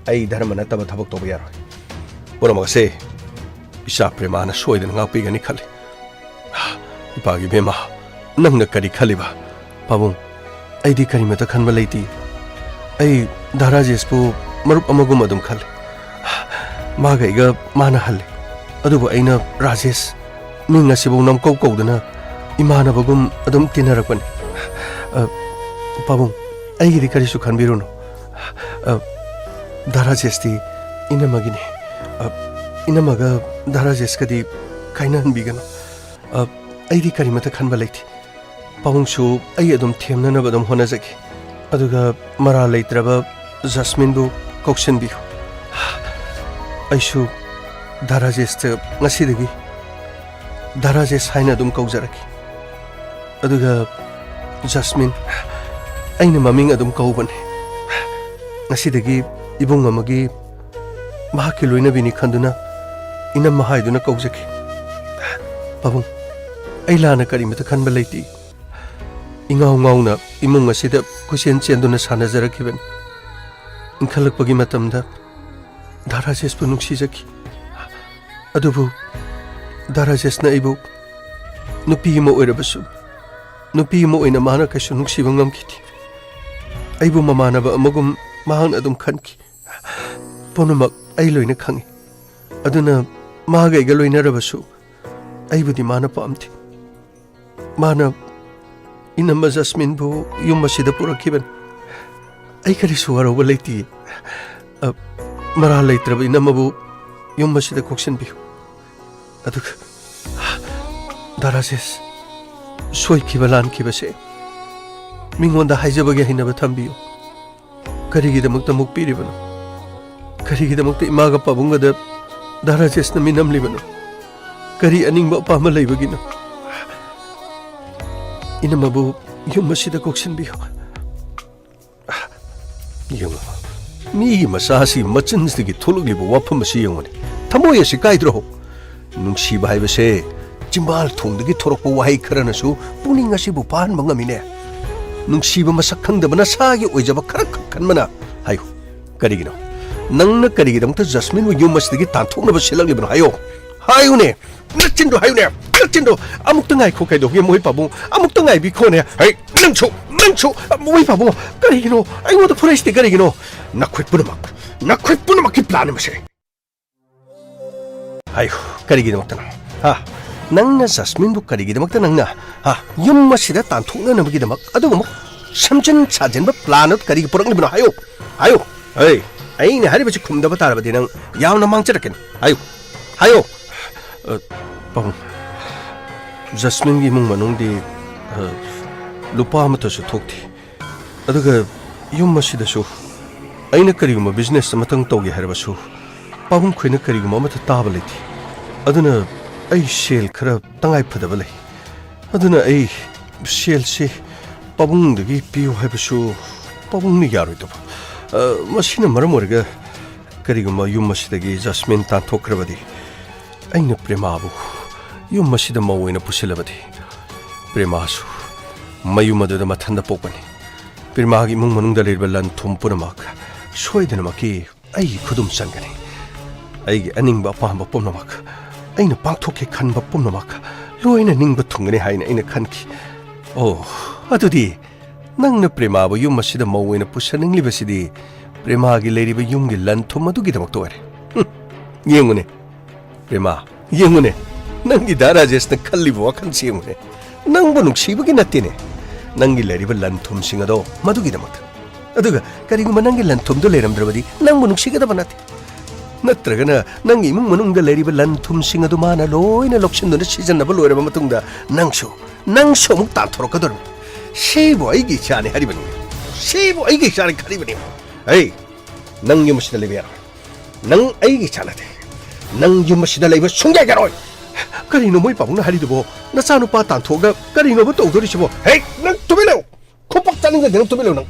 ꯑꯩ ꯙꯔꯃ ꯅꯠꯇꯕ ꯊꯕꯛ ꯇꯧꯕ ꯌꯥꯔꯣꯏ ꯄꯨꯝꯅꯃꯛ ꯑꯁꯦ ꯏꯆꯥ ꯄ꯭ꯔꯦꯃꯥꯅ ꯁꯣꯏꯗꯅ ꯉꯥꯛꯄꯤꯒꯅꯤ ꯈꯜꯂꯤ ꯏꯄꯥꯒꯤ ꯕꯦꯝꯃ ꯅꯪꯅ ꯀꯔꯤ ꯈꯜꯂꯤꯕ ꯄꯥꯕꯨꯡ ꯑꯩꯗꯤ ꯀꯔꯤꯃꯠꯇ ꯈꯟꯕ ꯂꯩꯇꯦ ꯑꯩ ꯙꯥꯔꯥꯖꯦꯁꯄꯨ ꯃꯔꯨꯞ ꯑꯃꯒꯨꯝ ꯑꯗꯨꯝ ꯈꯜꯂꯤ ꯃꯥꯒ ꯑꯩꯒ ꯃꯥꯅ ꯍꯜꯂꯤ ꯑꯗꯨꯕꯨ ꯑꯩꯅ ꯔꯥꯖꯦꯁ ꯃꯤꯡ ꯑꯁꯤꯕꯨ ꯅꯝꯀꯧ ꯀꯧꯗꯅ ꯏꯃꯥꯟꯅꯕꯒꯨꯝ ꯑꯗꯨꯝ ꯇꯤꯟꯅꯔꯛꯄꯅꯤ ꯄꯥꯕꯨꯡ ꯑꯩꯒꯤꯗꯤ ꯀꯔꯤꯁꯨ ꯈꯟꯕꯤꯔꯨꯅꯨ ꯙꯥꯔꯥꯖꯦꯁꯇꯤ ꯏꯅꯝꯃꯒꯤꯅꯤ ꯏꯅꯝꯃꯒ ꯙꯥꯔꯥꯖꯦꯁꯀꯗꯤ ꯀꯥꯏꯅꯍꯟꯕꯤꯒꯅꯨ ꯑꯩꯗꯤ ꯀꯔꯤꯃꯠꯇ ꯈꯟꯕ ꯂꯩꯇꯦ ꯄꯥꯕꯨꯡꯁꯨ ꯑꯩ ꯑꯗꯨꯝ ꯊꯦꯝꯅꯅꯕ ꯑꯗꯨꯝ ꯍꯣꯠꯅꯖꯈꯤ ꯑꯗꯨꯒ ꯃꯔꯥꯜ ꯂꯩꯇ꯭ꯔꯕ ꯖꯁꯃꯤꯟꯕꯨ ꯀꯧꯁꯤꯟꯕꯤꯌꯨ ꯑꯩꯁꯨ ꯙꯥꯔꯥꯖꯦꯁꯇ ꯉꯁꯤꯗꯒꯤ ꯙꯥꯔꯥꯖꯦꯁ ꯍꯥꯏꯅ ꯑꯗꯨꯝ ꯀꯧꯖꯔꯛꯈꯤ ꯑꯗꯨꯒ ꯖꯁꯃꯤꯟ ꯑꯩꯅ ꯃꯃꯤꯡ ꯑꯗꯨꯝ ꯀꯧꯕꯅꯤ ꯉꯁꯤꯗꯒꯤ ꯏꯕꯨꯡ ꯑꯃꯒꯤ ꯃꯍꯥꯛꯀꯤ ꯂꯣꯏꯅꯕꯤꯅꯤ ꯈꯟꯗꯨꯅ ꯏꯅꯝꯃ ꯍꯥꯏꯗꯨꯅ ꯀꯧꯖꯈꯤ ꯄꯥꯕꯨꯡ ꯑꯩ ꯂꯥꯟꯅ ꯀꯔꯤꯃꯠꯇ ꯈꯟꯕ ꯂꯩꯇꯦ ꯏꯉꯥꯎ ꯉꯥꯎꯅ ꯏꯃꯨꯡ ꯑꯁꯤꯗ ꯀꯣꯏꯆꯦꯟ ꯆꯦꯟꯗꯨꯅ ꯁꯥꯟꯅꯖꯔꯛꯈꯤꯕꯅꯤ ꯏꯟꯈꯠꯂꯛꯄꯒꯤ ꯃꯇꯝꯗ ꯙꯥꯔꯥꯖꯦꯁꯄꯨ ꯅꯨꯡꯁꯤꯖꯈꯤ ꯑꯗꯨꯕꯨ ꯙꯥꯔꯥꯖꯦꯁꯅ ꯑꯩꯕꯨ ꯅꯨꯄꯤ ꯑꯃ ꯑꯣꯏꯔꯕꯁꯨ ꯅꯨꯄꯤ ꯑꯃ ꯑꯣꯏꯅ ꯃꯍꯥꯛꯅ ꯀꯩꯁꯨ ꯅꯨꯡꯁꯤꯕ ꯉꯝꯈꯤꯗꯦ ꯑꯩꯕꯨ ꯃꯃꯥꯟꯅꯕ ꯑꯃꯒꯨꯝ ꯃꯍꯥꯛꯅ ꯑꯗꯨꯝ ꯈꯟꯈꯤ ꯄꯨꯝꯅꯃꯛ ꯑꯩ ꯂꯣꯏꯅ ꯈꯪꯉꯤ ꯑꯗꯨꯅ ꯃꯥꯒ ꯑꯩꯒ ꯂꯣꯏꯅꯔꯕꯁꯨ ꯑꯩꯕꯨꯗꯤ ꯃꯥꯅ ꯄꯥꯝꯗꯦ ꯃꯥꯅ ꯏꯅꯝꯃ ꯖꯁꯃꯤꯟꯕꯨ ꯌꯨꯝ ꯑꯁꯤꯗ ꯄꯨꯔꯛꯈꯤꯕꯅꯤ ꯑꯩ ꯀꯔꯤꯁꯨ ꯋꯥꯔꯧꯕ ꯂꯩꯇꯦ ꯃꯔꯥꯜ ꯂꯩꯇ꯭ꯔꯕ ꯏꯅꯝꯃꯕꯨ ꯌꯨꯝ ꯑꯁꯤꯗ ꯀꯣꯛꯁꯤꯟꯕꯤꯌꯨ ꯑꯗꯨꯒ ꯙꯥꯔꯥꯖꯦꯁ ꯁꯣꯏꯈꯤꯕ ꯂꯥꯟꯈꯤꯕꯁꯦ ꯃꯤꯉꯣꯟꯗ ꯍꯥꯏꯖꯕꯒꯤ ꯍꯩꯅꯕ ꯊꯝꯕꯤꯌꯨ ꯀꯔꯤꯒꯤꯗꯃꯛꯇ ꯃꯨꯛꯄꯤꯔꯤꯕꯅꯣ ꯀꯔꯤꯒꯤꯗꯃꯛꯇ ꯏꯃꯥꯒ ꯄꯥꯕꯨꯡꯒꯗ ꯙꯥꯔꯥꯖꯦꯁꯅ ꯃꯤꯅꯝꯂꯤꯕꯅꯣ ꯀꯔꯤ ꯑꯅꯤꯡꯕ ꯑꯄꯥꯝꯕ ꯂꯩꯕꯒꯤꯅꯣ ꯏꯅꯝꯃꯕꯨ ꯌꯨꯝ ꯑꯁꯤꯗ ꯀꯣꯛꯁꯤꯟꯕꯤꯌꯨ ꯌꯦꯡꯉꯨ ꯃꯤꯒꯤ ꯃꯆꯥꯁꯤ ꯃꯆꯤꯟꯁꯤꯗꯒꯤ ꯊꯣꯛꯂꯛꯂꯤꯕ ꯋꯥꯐꯝ ꯑꯁꯤ ꯌꯦꯡꯉꯨꯅꯦ ꯊꯃꯣꯏ ꯑꯁꯤ ꯀꯥꯏꯗ꯭ꯔꯣ ꯅꯨꯡꯁꯤꯕ ꯍꯥꯏꯕꯁꯦ ꯆꯤꯝꯕꯥꯜ ꯊꯣꯡꯗꯒꯤ ꯊꯣꯔꯛꯄ ꯋꯥꯍꯩ ꯈꯔꯅꯁꯨ ꯄꯨꯛꯅꯤꯡ ꯑꯁꯤꯕꯨ ꯐꯥꯍꯟꯕ ꯉꯝꯃꯤꯅꯦ ꯅꯨꯡꯁꯤꯕ ꯃꯁꯛ ꯈꯪꯗꯕ ꯅꯁꯥꯒꯤ ꯑꯣꯏꯖꯕ ꯈꯔ ꯈꯛ ꯈꯟꯕꯅ ꯍꯥꯏꯌꯨ ꯀꯔꯤꯒꯤꯅꯣ ꯅꯪꯅ ꯀꯔꯤꯒꯤꯗꯃꯛꯇ ꯖꯁꯃꯤꯟꯕꯨ ꯌꯨꯝ ꯑꯁꯤꯗꯒꯤ ꯇꯥꯟꯊꯣꯛꯅꯕ ꯁꯤꯜꯂꯛꯂꯤꯕꯅꯣ ꯍꯥꯏꯌꯣ ꯍꯥꯏꯌꯨꯅꯦ ꯅꯆꯤꯟꯗꯣ ꯍꯥꯏꯌꯨꯅꯦ ꯅꯆꯤꯟꯗꯣ ꯑꯃꯨꯛꯇ ꯉꯥꯏꯈꯣ ꯀꯩꯗꯧꯒꯦ ꯃꯣꯏ ꯄꯥꯕꯨꯡ ꯑꯃꯨꯛꯇ ꯉꯥꯏꯕꯤꯈꯣꯅꯦ ꯍꯩ ꯅꯪꯁꯨ ꯃꯣꯏ ꯄꯥꯕꯨꯡ ꯀꯔꯤꯒꯤꯅꯣ ꯑꯩꯉꯣꯟꯗ ꯐꯨꯔꯛꯏꯁꯤꯗꯤ ꯀꯔꯤꯒꯤꯅꯣ ꯅꯈꯣꯏ ꯄꯨꯝꯅꯃꯛꯀꯤ ꯄ꯭ꯂꯥꯟ ꯑꯃꯁꯦ ꯍꯥꯏꯌꯨ ꯀꯔꯤꯒꯤꯗꯃꯛꯇꯅꯣ ꯅꯪꯅ ꯖꯁꯃꯤꯟꯕꯨ ꯀꯔꯤꯒꯤꯗꯃꯛꯇ ꯅꯪꯅ ꯌꯨꯝ ꯑꯁꯤꯗ ꯇꯥꯟꯊꯣꯛꯅꯅꯕꯒꯤꯗꯃꯛ ꯑꯗꯨꯒꯨꯝꯕ ꯁꯝꯖꯤꯟ ꯁꯥꯖꯤꯟꯕ ꯄ꯭ꯂꯥꯟ ꯑꯗꯨ ꯀꯔꯤꯒꯤ ꯄꯨꯔꯛꯂꯤꯕꯅꯣ ꯍꯥꯏꯌꯨ ꯑꯩꯅ ꯍꯥꯏꯔꯤꯕꯁꯤ ꯈꯨꯝꯗꯕ ꯇꯥꯔꯕꯗꯤ ꯅꯪ ꯌꯥꯝꯅ ꯃꯥꯡꯖꯔꯛꯀꯅꯤ ꯍꯥꯏꯌꯨ ꯄꯥꯕꯨꯡ ꯖꯁꯃꯤꯟꯒꯤ ꯏꯃꯨꯡ ꯃꯅꯨꯡꯗꯤ ꯂꯨꯄꯥ ꯑꯃꯠꯇꯁꯨ ꯊꯣꯛꯇꯦ ꯑꯗꯨꯒ ꯌꯨꯝ ꯑꯁꯤꯗꯁꯨ ꯑꯩꯅ ꯀꯔꯤꯒꯨꯝꯕ ꯕꯤꯖꯤꯅꯦꯁ ꯑꯃꯇꯪ ꯇꯧꯒꯦ ꯍꯥꯏꯔꯕꯁꯨ ꯄꯥꯕꯨꯡ ꯈꯣꯏꯅ ꯀꯔꯤꯒꯨꯝꯕ ꯑꯃꯠꯇ ꯇꯥꯕ ꯂꯩꯇꯦ ꯑꯗꯨꯅ ꯑꯩ ꯁꯦꯜ ꯈꯔ ꯇꯉꯥꯏ ꯐꯗꯕ ꯂꯩ ꯑꯗꯨꯅ ꯑꯩ ꯁꯦꯜꯁꯤ ꯄꯥꯕꯨꯡꯗꯒꯤ ꯄꯤꯌꯨ ꯍꯥꯏꯕꯁꯨ ꯄꯥꯕꯨꯡꯅ ꯌꯥꯔꯣꯏꯗꯕ ꯃꯁꯤꯅ ꯃꯔꯝ ꯑꯣꯏꯔꯒ ꯀꯔꯤꯒꯨꯝꯕ ꯌꯨꯝ ꯑꯁꯤꯗꯒꯤ ꯖꯁꯃꯤꯟ ꯇꯥꯟꯊꯣꯛꯈ꯭ꯔꯕꯗꯤ ꯑꯩꯅ ꯄ꯭ꯔꯦꯃꯥꯕꯨ ꯌꯨꯝ ꯑꯁꯤꯗ ꯃꯧ ꯑꯣꯏꯅ ꯄꯨꯁꯤꯜꯂꯕꯗꯤ ꯄ꯭ꯔꯦꯃꯥꯁꯨ ꯃꯌꯨꯝ ꯑꯗꯨꯗ ꯃꯊꯟꯇ ꯄꯣꯛꯄꯅꯤ ꯄꯤꯔꯃꯥꯒꯤ ꯏꯃꯨꯡ ꯃꯅꯨꯡꯗ ꯂꯩꯔꯤꯕ ꯂꯟ ꯊꯨꯝ ꯄꯨꯝꯅꯃꯛ ꯁꯣꯏꯗꯅꯃꯛꯀꯤ ꯑꯩꯒꯤ ꯈꯨꯗꯨꯝ ꯆꯟꯒꯅꯤ ꯑꯩꯒꯤ ꯑꯅꯤꯡꯕ ꯑꯄꯥꯝꯕ ꯄꯨꯝꯅꯃꯛ ꯑꯩꯅ ꯄꯥꯡꯊꯣꯛꯀꯦ ꯈꯟꯕ ꯄꯨꯝꯅꯃꯛ ꯂꯣꯏꯅ ꯅꯤꯡꯕ ꯊꯨꯡꯒꯅꯤ ꯍꯥꯏꯅ ꯑꯩꯅ ꯈꯟꯈꯤ ꯑꯣ ꯑꯗꯨꯗꯤ ꯅꯪꯅ ꯄ꯭ꯔꯦꯃꯥꯕꯨ ꯌꯨꯝ ꯑꯁꯤꯗ ꯃꯧ ꯑꯣꯏꯅ ꯄꯨꯁꯟꯅꯤꯡꯂꯤꯕꯁꯤꯗꯤ ꯄ꯭ꯔꯦꯃꯥꯒꯤ ꯂꯩꯔꯤꯕ ꯌꯨꯝꯒꯤ ꯂꯟ ꯊꯨꯝ ꯑꯗꯨꯒꯤꯗꯃꯛꯇ ꯑꯣꯏꯔꯦ ꯌꯦꯡꯉꯨꯅꯦ ꯄ꯭ꯔꯦꯃꯥ ꯌꯦꯡꯉꯨꯅꯦ ꯅꯪꯒꯤ ꯗꯥ ꯔꯥꯖꯦꯁꯅ ꯈꯜꯂꯤꯕ ꯋꯥꯈꯜꯁꯤ ꯌꯦꯡꯉꯨꯅꯦ ꯅꯪꯕꯨ ꯅꯨꯡꯁꯤꯕꯒꯤ ꯅꯠꯇꯦꯅꯦ ꯅꯪꯒꯤ ꯂꯩꯔꯤꯕ ꯂꯟ ꯊꯨꯝꯁꯤꯡ ꯑꯗꯣ ꯃꯗꯨꯒꯤꯗꯃꯛꯇ ꯑꯗꯨꯒ ꯀꯔꯤꯒꯨꯝꯕ ꯅꯪꯒꯤ ꯂꯟ ꯊꯨꯝꯗꯣ ꯂꯩꯔꯝꯗ꯭ꯔꯕꯗꯤ ꯅꯪꯕꯨ ꯅꯨꯡꯁꯤꯒꯗꯕ ꯅꯠꯇꯦ ꯅꯠꯇ꯭ꯔꯒꯅ ꯅꯪꯒꯤ ꯏꯃꯨꯡ ꯃꯅꯨꯡꯗ ꯂꯩꯔꯤꯕ ꯂꯟ ꯊꯨꯝꯁꯤꯡ ꯑꯗꯨ ꯃꯥꯅ ꯂꯣꯏꯅ ꯂꯧꯁꯤꯟꯗꯨꯅ ꯁꯤꯖꯤꯟꯅꯕ ꯂꯣꯏꯔꯕ ꯃꯇꯨꯡꯗ ꯅꯪꯁꯨ ꯑꯃꯨꯛ ꯇꯥꯟꯊꯣꯔꯛꯀꯗꯧꯔꯤꯕꯅꯤ ꯁꯤꯕꯨ ꯑꯩꯒꯤ ꯏꯆꯥꯅꯤ ꯍꯥꯏꯔꯤꯕꯅꯤ ꯁꯤꯕꯨ ꯑꯩꯒꯤ ꯏꯆꯥꯅꯤ ꯈꯜꯂꯤꯕꯅꯤ ꯑꯩ ꯅꯪ ꯌꯨꯝ ꯑꯁꯤꯗ ꯂꯩꯕ ꯌꯥꯔꯣꯏ ꯅꯪ ꯑꯩꯒꯤ ꯏꯆꯥ ꯅꯠꯇꯦ ꯅꯪ ꯌꯨꯝ ꯑꯁꯤꯗ ꯂꯩꯕ ꯁꯨꯡꯌꯥ ꯌꯥꯔꯣꯏ ꯀꯔꯤꯅꯣ ꯃꯣꯏ ꯄꯥꯕꯨꯡꯅ ꯍꯥꯏꯔꯤꯗꯨꯕꯣ ꯅꯆꯥꯅꯨꯄꯥ ꯇꯥꯟꯊꯣꯛꯑꯒ ꯀꯔꯤꯅꯣꯕ ꯇꯧꯗꯣꯔꯤꯁꯤꯕꯣ ꯍꯦ ꯅꯪ ꯇꯨꯃꯤꯟ ꯂꯩꯌꯨ ꯈꯨꯄꯥꯛ ꯆꯥꯅꯤꯡꯗ꯭ꯔꯗꯤ ꯅꯪ ꯇꯨꯃꯤꯟ ꯂꯩꯌꯨ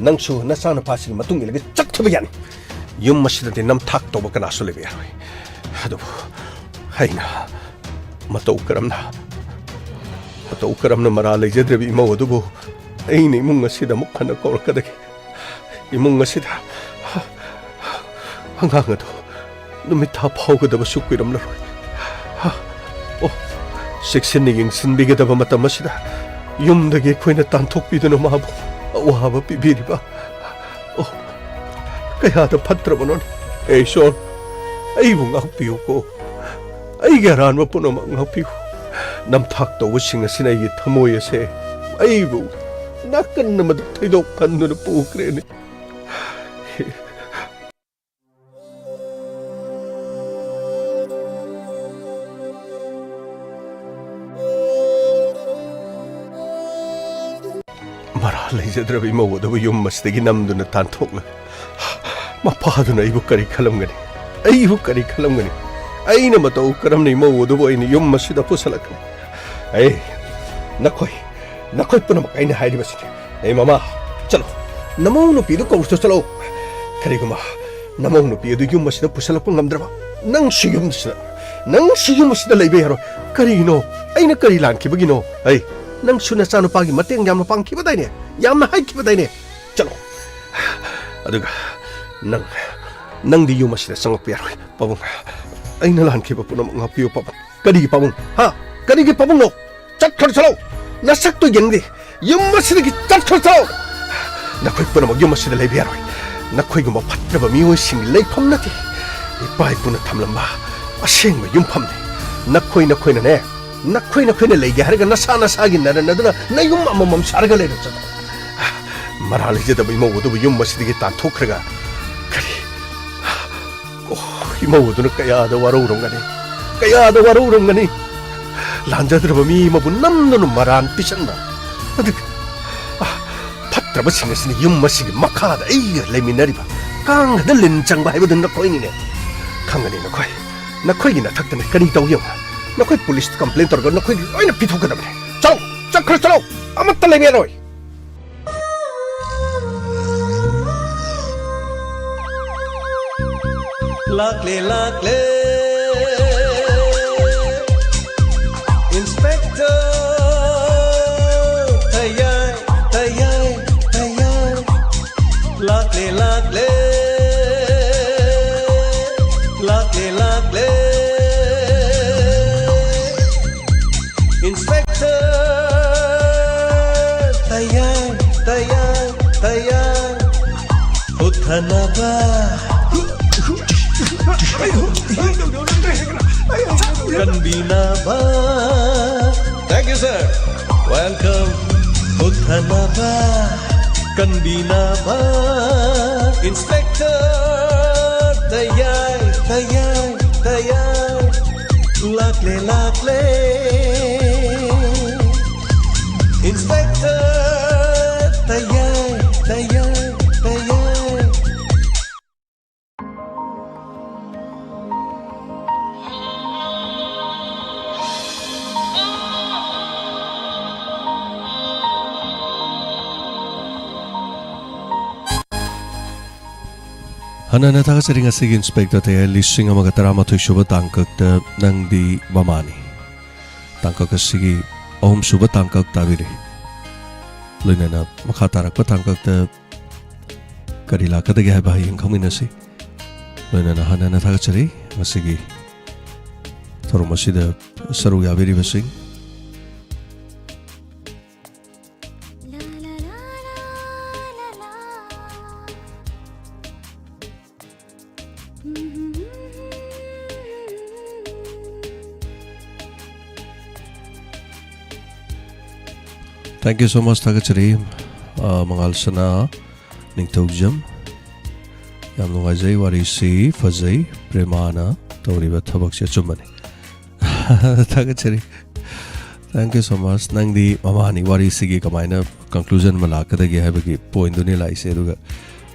ꯅꯪꯁꯨ ꯅꯆꯥꯅꯨꯄꯥꯁꯤꯒꯤ ꯃꯇꯨꯡ ꯏꯜꯂꯒ ꯆꯠꯈꯤꯕ ꯌꯥꯅꯤ ꯌꯨꯝ ꯑꯁꯤꯗꯗꯤ ꯅꯝꯊꯥꯛ ꯇꯧꯕ ꯀꯅꯥꯁꯨ ꯂꯩꯕ ꯌꯥꯔꯣꯏ ꯑꯗꯨꯕꯨ ꯑꯩꯅ ꯃꯇꯧ ꯀꯔꯝꯅ ꯃꯔꯥ ꯂꯩꯖꯗ꯭ꯔꯕ ꯏꯃꯧ ꯑꯗꯨꯕꯨ ꯑꯩꯅ ꯏꯃꯨꯡ ꯑꯁꯤꯗ ꯑꯃꯨꯛ ꯍꯟꯅ ꯀꯧꯔꯛꯀꯗꯒꯦ ꯏꯃꯨꯡ ꯑꯁꯤꯗ ꯑꯉꯥꯡ ꯑꯗꯨ ꯅꯨꯃꯤꯠ ꯊꯥ ꯐꯥꯎꯒꯗꯕꯁꯨ ꯀꯨꯏꯔꯝꯂꯔꯣꯏ ꯑꯣ ꯆꯦꯛꯁꯤꯟꯅ ꯌꯦꯡꯁꯤꯟꯕꯤꯒꯗꯕ ꯃꯇꯝ ꯑꯁꯤꯗ ꯌꯨꯝꯗꯒꯤ ꯑꯩꯈꯣꯏꯅ ꯇꯥꯟꯊꯣꯛꯄꯤꯗꯨꯅ ꯃꯥꯕꯨ ꯑꯋꯥꯕ ꯄꯤꯕꯤꯔꯤꯕ ꯑꯣ ꯀꯌꯥꯗ ꯐꯠꯇ꯭ꯔꯕꯅꯣꯅꯦ ꯏꯁꯣꯔ ꯑꯩꯕꯨ ꯉꯥꯛꯄꯤꯌꯨꯀꯣ ꯑꯩꯒꯤ ꯑꯔꯥꯟꯕ ꯄꯨꯝꯅꯃꯛ ꯉꯥꯛꯄꯤꯌꯨ ꯅꯝꯊꯥꯛ ꯇꯧꯕꯁꯤꯡ ꯑꯁꯤꯅ ꯑꯩꯒꯤ ꯊꯃꯣꯏ ꯑꯁꯦ ꯑꯩꯕꯨ ꯅꯥꯀꯟ ꯑꯃꯗ ꯊꯩꯗꯣꯛ ꯈꯟꯗꯨꯅ ꯄꯨꯈ꯭ꯔꯦꯅꯦ ꯃꯔꯥ ꯂꯩꯖꯗ꯭ꯔꯕ ꯏꯃꯧ ꯑꯗꯨꯕꯨ ꯌꯨꯝ ꯑꯁꯤꯗꯒꯤ ꯅꯝꯗꯨꯅ ꯇꯥꯟꯊꯣꯛꯂꯒ ꯃꯄꯥꯗꯨꯅ ꯑꯩꯕꯨ ꯀꯔꯤ ꯈꯜꯂꯝꯒꯅꯤ ꯑꯩꯅ ꯃꯇꯧ ꯀꯔꯝꯅ ꯏꯃꯧ ꯑꯗꯨꯕꯨ ꯑꯩꯅ ꯌꯨꯝ ꯑꯁꯤꯗ ꯄꯨꯁꯜꯂꯛꯀꯅꯤ ꯅꯈꯣꯏ ꯄꯨꯝꯅꯃꯛ ꯑꯩꯅ ꯍꯥꯏꯔꯤꯕꯁꯤꯅꯤ ꯃꯃꯥ ꯆꯠꯂꯣ ꯅꯃꯧ ꯅꯨꯄꯤꯗꯨ ꯀꯧꯔꯁꯨ ꯆꯠꯂꯣ ꯀꯔꯤꯒꯨꯝꯕ ꯅꯃꯧ ꯅꯨꯄꯤ ꯑꯗꯨ ꯌꯨꯝ ꯑꯁꯤꯗ ꯄꯨꯁꯜꯂꯛꯄ ꯉꯝꯗ꯭ꯔꯕ ꯅꯪꯁꯨ ꯌꯨꯝ ꯑꯁꯤꯗ ꯂꯩꯕ ꯌꯥꯔꯣꯏ ꯀꯔꯤꯒꯤꯅꯣ ꯑꯩꯅ ꯀꯔꯤ ꯂꯥꯟꯈꯤꯕꯒꯤꯅꯣ ꯅꯪꯁꯨ ꯅꯆꯥꯅꯨꯄꯥꯒꯤ ꯃꯇꯦꯡ ꯌꯥꯝꯅ ꯄꯥꯡꯈꯤꯕꯗꯥꯏꯅꯦ ꯌꯥꯝꯅ ꯍꯥꯏꯈꯤꯕꯗꯥꯏꯅꯦ ꯆꯠꯂꯣ ꯑꯗꯨꯒ ꯅꯪꯗꯤ ꯌꯨꯝ ꯑꯁꯤꯗ ꯆꯪꯉꯛꯄ ꯌꯥꯔꯣꯏ ꯄꯥꯕꯨꯡ ꯑꯩꯅ ꯂꯥꯟꯈꯤꯕ ꯄꯨꯝꯅꯃꯛ ꯉꯥꯛꯄꯤꯌꯨ ꯄꯥꯕꯨꯡ ꯀꯔꯤꯒꯤ ꯄꯥꯕꯨꯡ ꯀꯔꯤꯒꯤ ꯄꯥꯕꯨꯡꯅꯣ ꯆꯠꯂꯣ ꯅꯁꯛꯇꯣ ꯌꯦꯡꯗꯦ ꯌꯨꯝ ꯑꯁꯤꯗꯒꯤ ꯆꯠꯂꯣ ꯅꯈꯣꯏ ꯄꯨꯝꯅꯃꯛ ꯌꯨꯝ ꯑꯁꯤꯗ ꯂꯩꯕ ꯌꯥꯔꯣꯏ ꯅꯈꯣꯏꯒꯨꯝꯕ ꯐꯠꯇ꯭ꯔꯕ ꯃꯤꯑꯣꯏꯁꯤꯡꯒꯤ ꯂꯩꯐꯝ ꯅꯠꯇꯦ ꯏꯄꯥ ꯏꯄꯨꯅ ꯊꯝꯂꯝꯕ ꯑꯁꯦꯡꯕ ꯌꯨꯝꯐꯝꯅꯤ ꯅꯈꯣꯏꯅꯅꯦ ꯅꯈꯣꯏꯅ ꯂꯩꯒꯦ ꯍꯥꯏꯔꯒ ꯅꯁꯥꯒꯤ ꯅꯔꯟꯅꯗꯨꯅ ꯅꯌꯨꯝ ꯑꯃꯃꯝ ꯁꯥꯔꯒ ꯂꯩꯔꯝꯆꯠꯂꯣ ꯃꯔꯥ ꯂꯩꯖꯗꯕ ꯏꯃꯧ ꯑꯗꯨꯕꯨ ꯌꯨꯝ ꯑꯁꯤꯗꯒꯤ ꯇꯥꯟꯊꯣꯛꯈ꯭ꯔꯒ 이모 우두는 까야다 와로우렁가니 란자들어봐 미모부 남노는 말안 삐셨나 팥드라바 싱어스니 윤마시기 막하다 에이가 레미나리바 강하들 렌장바 해보던 너코이니네 강하니 너코이기나 탁드네 까니 떠오기용아 너코이 폴리스 컴플레인 떨어가 너코이 어이나 비토가다보네 쩔어 아무따 레미아로이 Lakle Inspector Tayay Lakle Inspector Tayay Uthanaba Kanbinaba. Thank you, sir. Welcome. Uthanaba. Kanbinaba. Inspector. Tayay. Lakle. Inspector. Tayay. 하나나 다가서링 아세기 인스펙터 대해 리싱 아마가 따라마토이 슈버 땅극다 낭디 마마니 땅극 아세기 어음 슈버 땅극 다비리 loinana makha tarakpa tangkakta kari lakadage haiba hayeng khangminasi loinana hanana thagachari ngasigi thorum asida saru yabiribasing Thank you so much Thagachari Mangal Sana Ningthogjam Yam nungaijai wari si fazai premana tawriba thabak se chumani Thagachari Thank you so much nangdi mamani wari sigi kamaina conclusion ma lakadagi habagi point duni laise aduga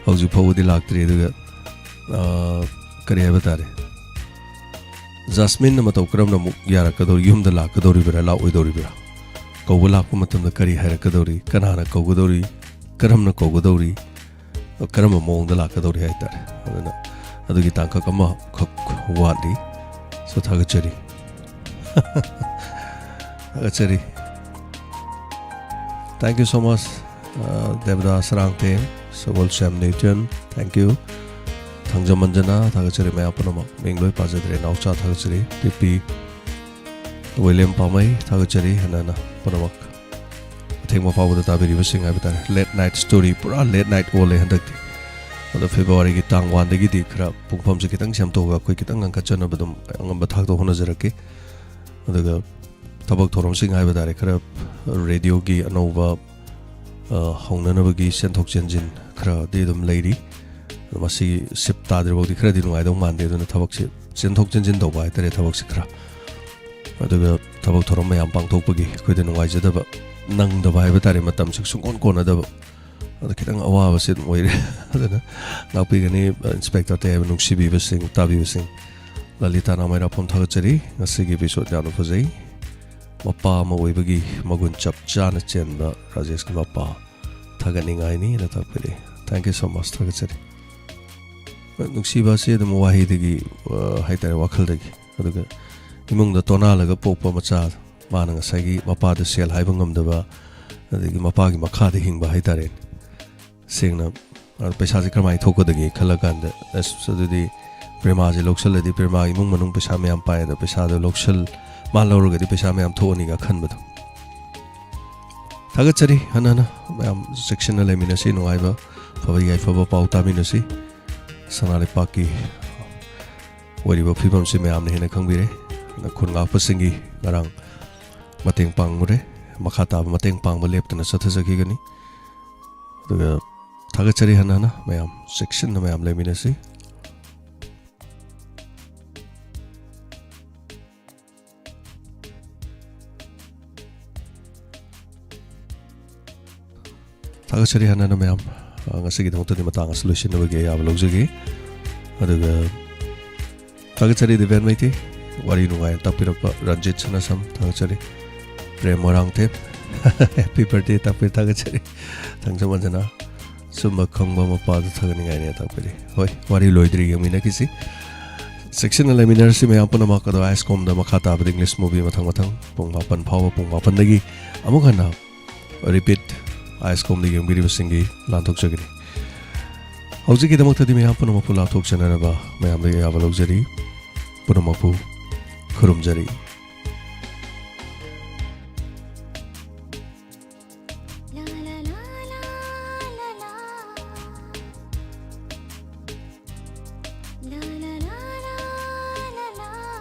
hauju phawudi laktri aduga kari haba tare Jasmine na matawkram na yarakador yumda lakadori bira la oidori bira Kawba lakpa matamda kari hairakadori kanana kawgadori karamna kawgadori karamba mawngda lakadori haitare aduna adugi tangkak ama khak watli so thagachari thagachari Thank you so much Devdas Rangte Sobol Sam Newton Thank you Thangjamanjana thagachari maya panama mengloi pajadre naucha thagachari PP William Pamai thagachari hanana panamak thengma pawda tabiri basing abita late night story pura late night ole handakti oda February gi tang 1 dagi di khara pungpham se kitang samto ga khoi kitang angka chana badum angam bathak to hona jarake odaga tabak thorom sing abita re khara radio gi anova hongnana bagi senthok chenjin khara de dum leiri masi sip tadre bodi khara di ngai dong mande duna tabak se senthok chenjin do bai tare tabak se khara aduga tabak thorom mayam pangthokpagi khoida nungai jadaba nangdaba haiba tare matam sik sungkon konadaba ada kitang awawa sit moire adana ngapigani inspector te nungsibi basing tabi basing lalita namaira phom thagachari ngasigi episode yanu phajai mapa ma oibagi magun chapchana chenba Rajesh ki mapa thaganingai ni na takpiri Thank you so much thagachari nungsiba se dum wahi degi haitare wakhal degi aduga imungda tonalaga pokpa macha mana ngasagi mapa da sel haiba ngamdaba adigi mapa gi makha de hingba haitare sengna paisa je kramai thokodagi khalaganda asududi prema je loksal di prema imung manung paisa mayam pae da paisa da loksal malawrga di paisa mayam thoni ga khanbadu thagachari hanana mayam sectional eminasi nuaiba phabai gai phaba pauta minasi sanale paki wariba phibam se mayam ne hena khangbire khunga pasingi ngarang mateng pangmure makhata mateng pangba leptana sathajaki gani aduga thagachari hanana mayam section na mayam leminasi thagachari hanana mayam ngasigi dongtani matang solution na bagi yab logjagi aduga thagachari devan maiti wari nungai tapirakpa Ranjit Sanasam thagachari Prem Morangte Happy birthday tapir thagachari thangjamanjana sumba khangba mapa da thaganingai ne tapiri hoi wari loidri yamina kisi section eliminar si mayam panama ka do ISCOM da makhata ab English movie mathang mathang pung 8 phawa pung 8 dagi amukhana repeat ISCOM di yambiri basingi lanthok jagini hauji ki damak thadi mayam panama pula thok chanana ba mayam da ya balok jari panama pu Khurumjari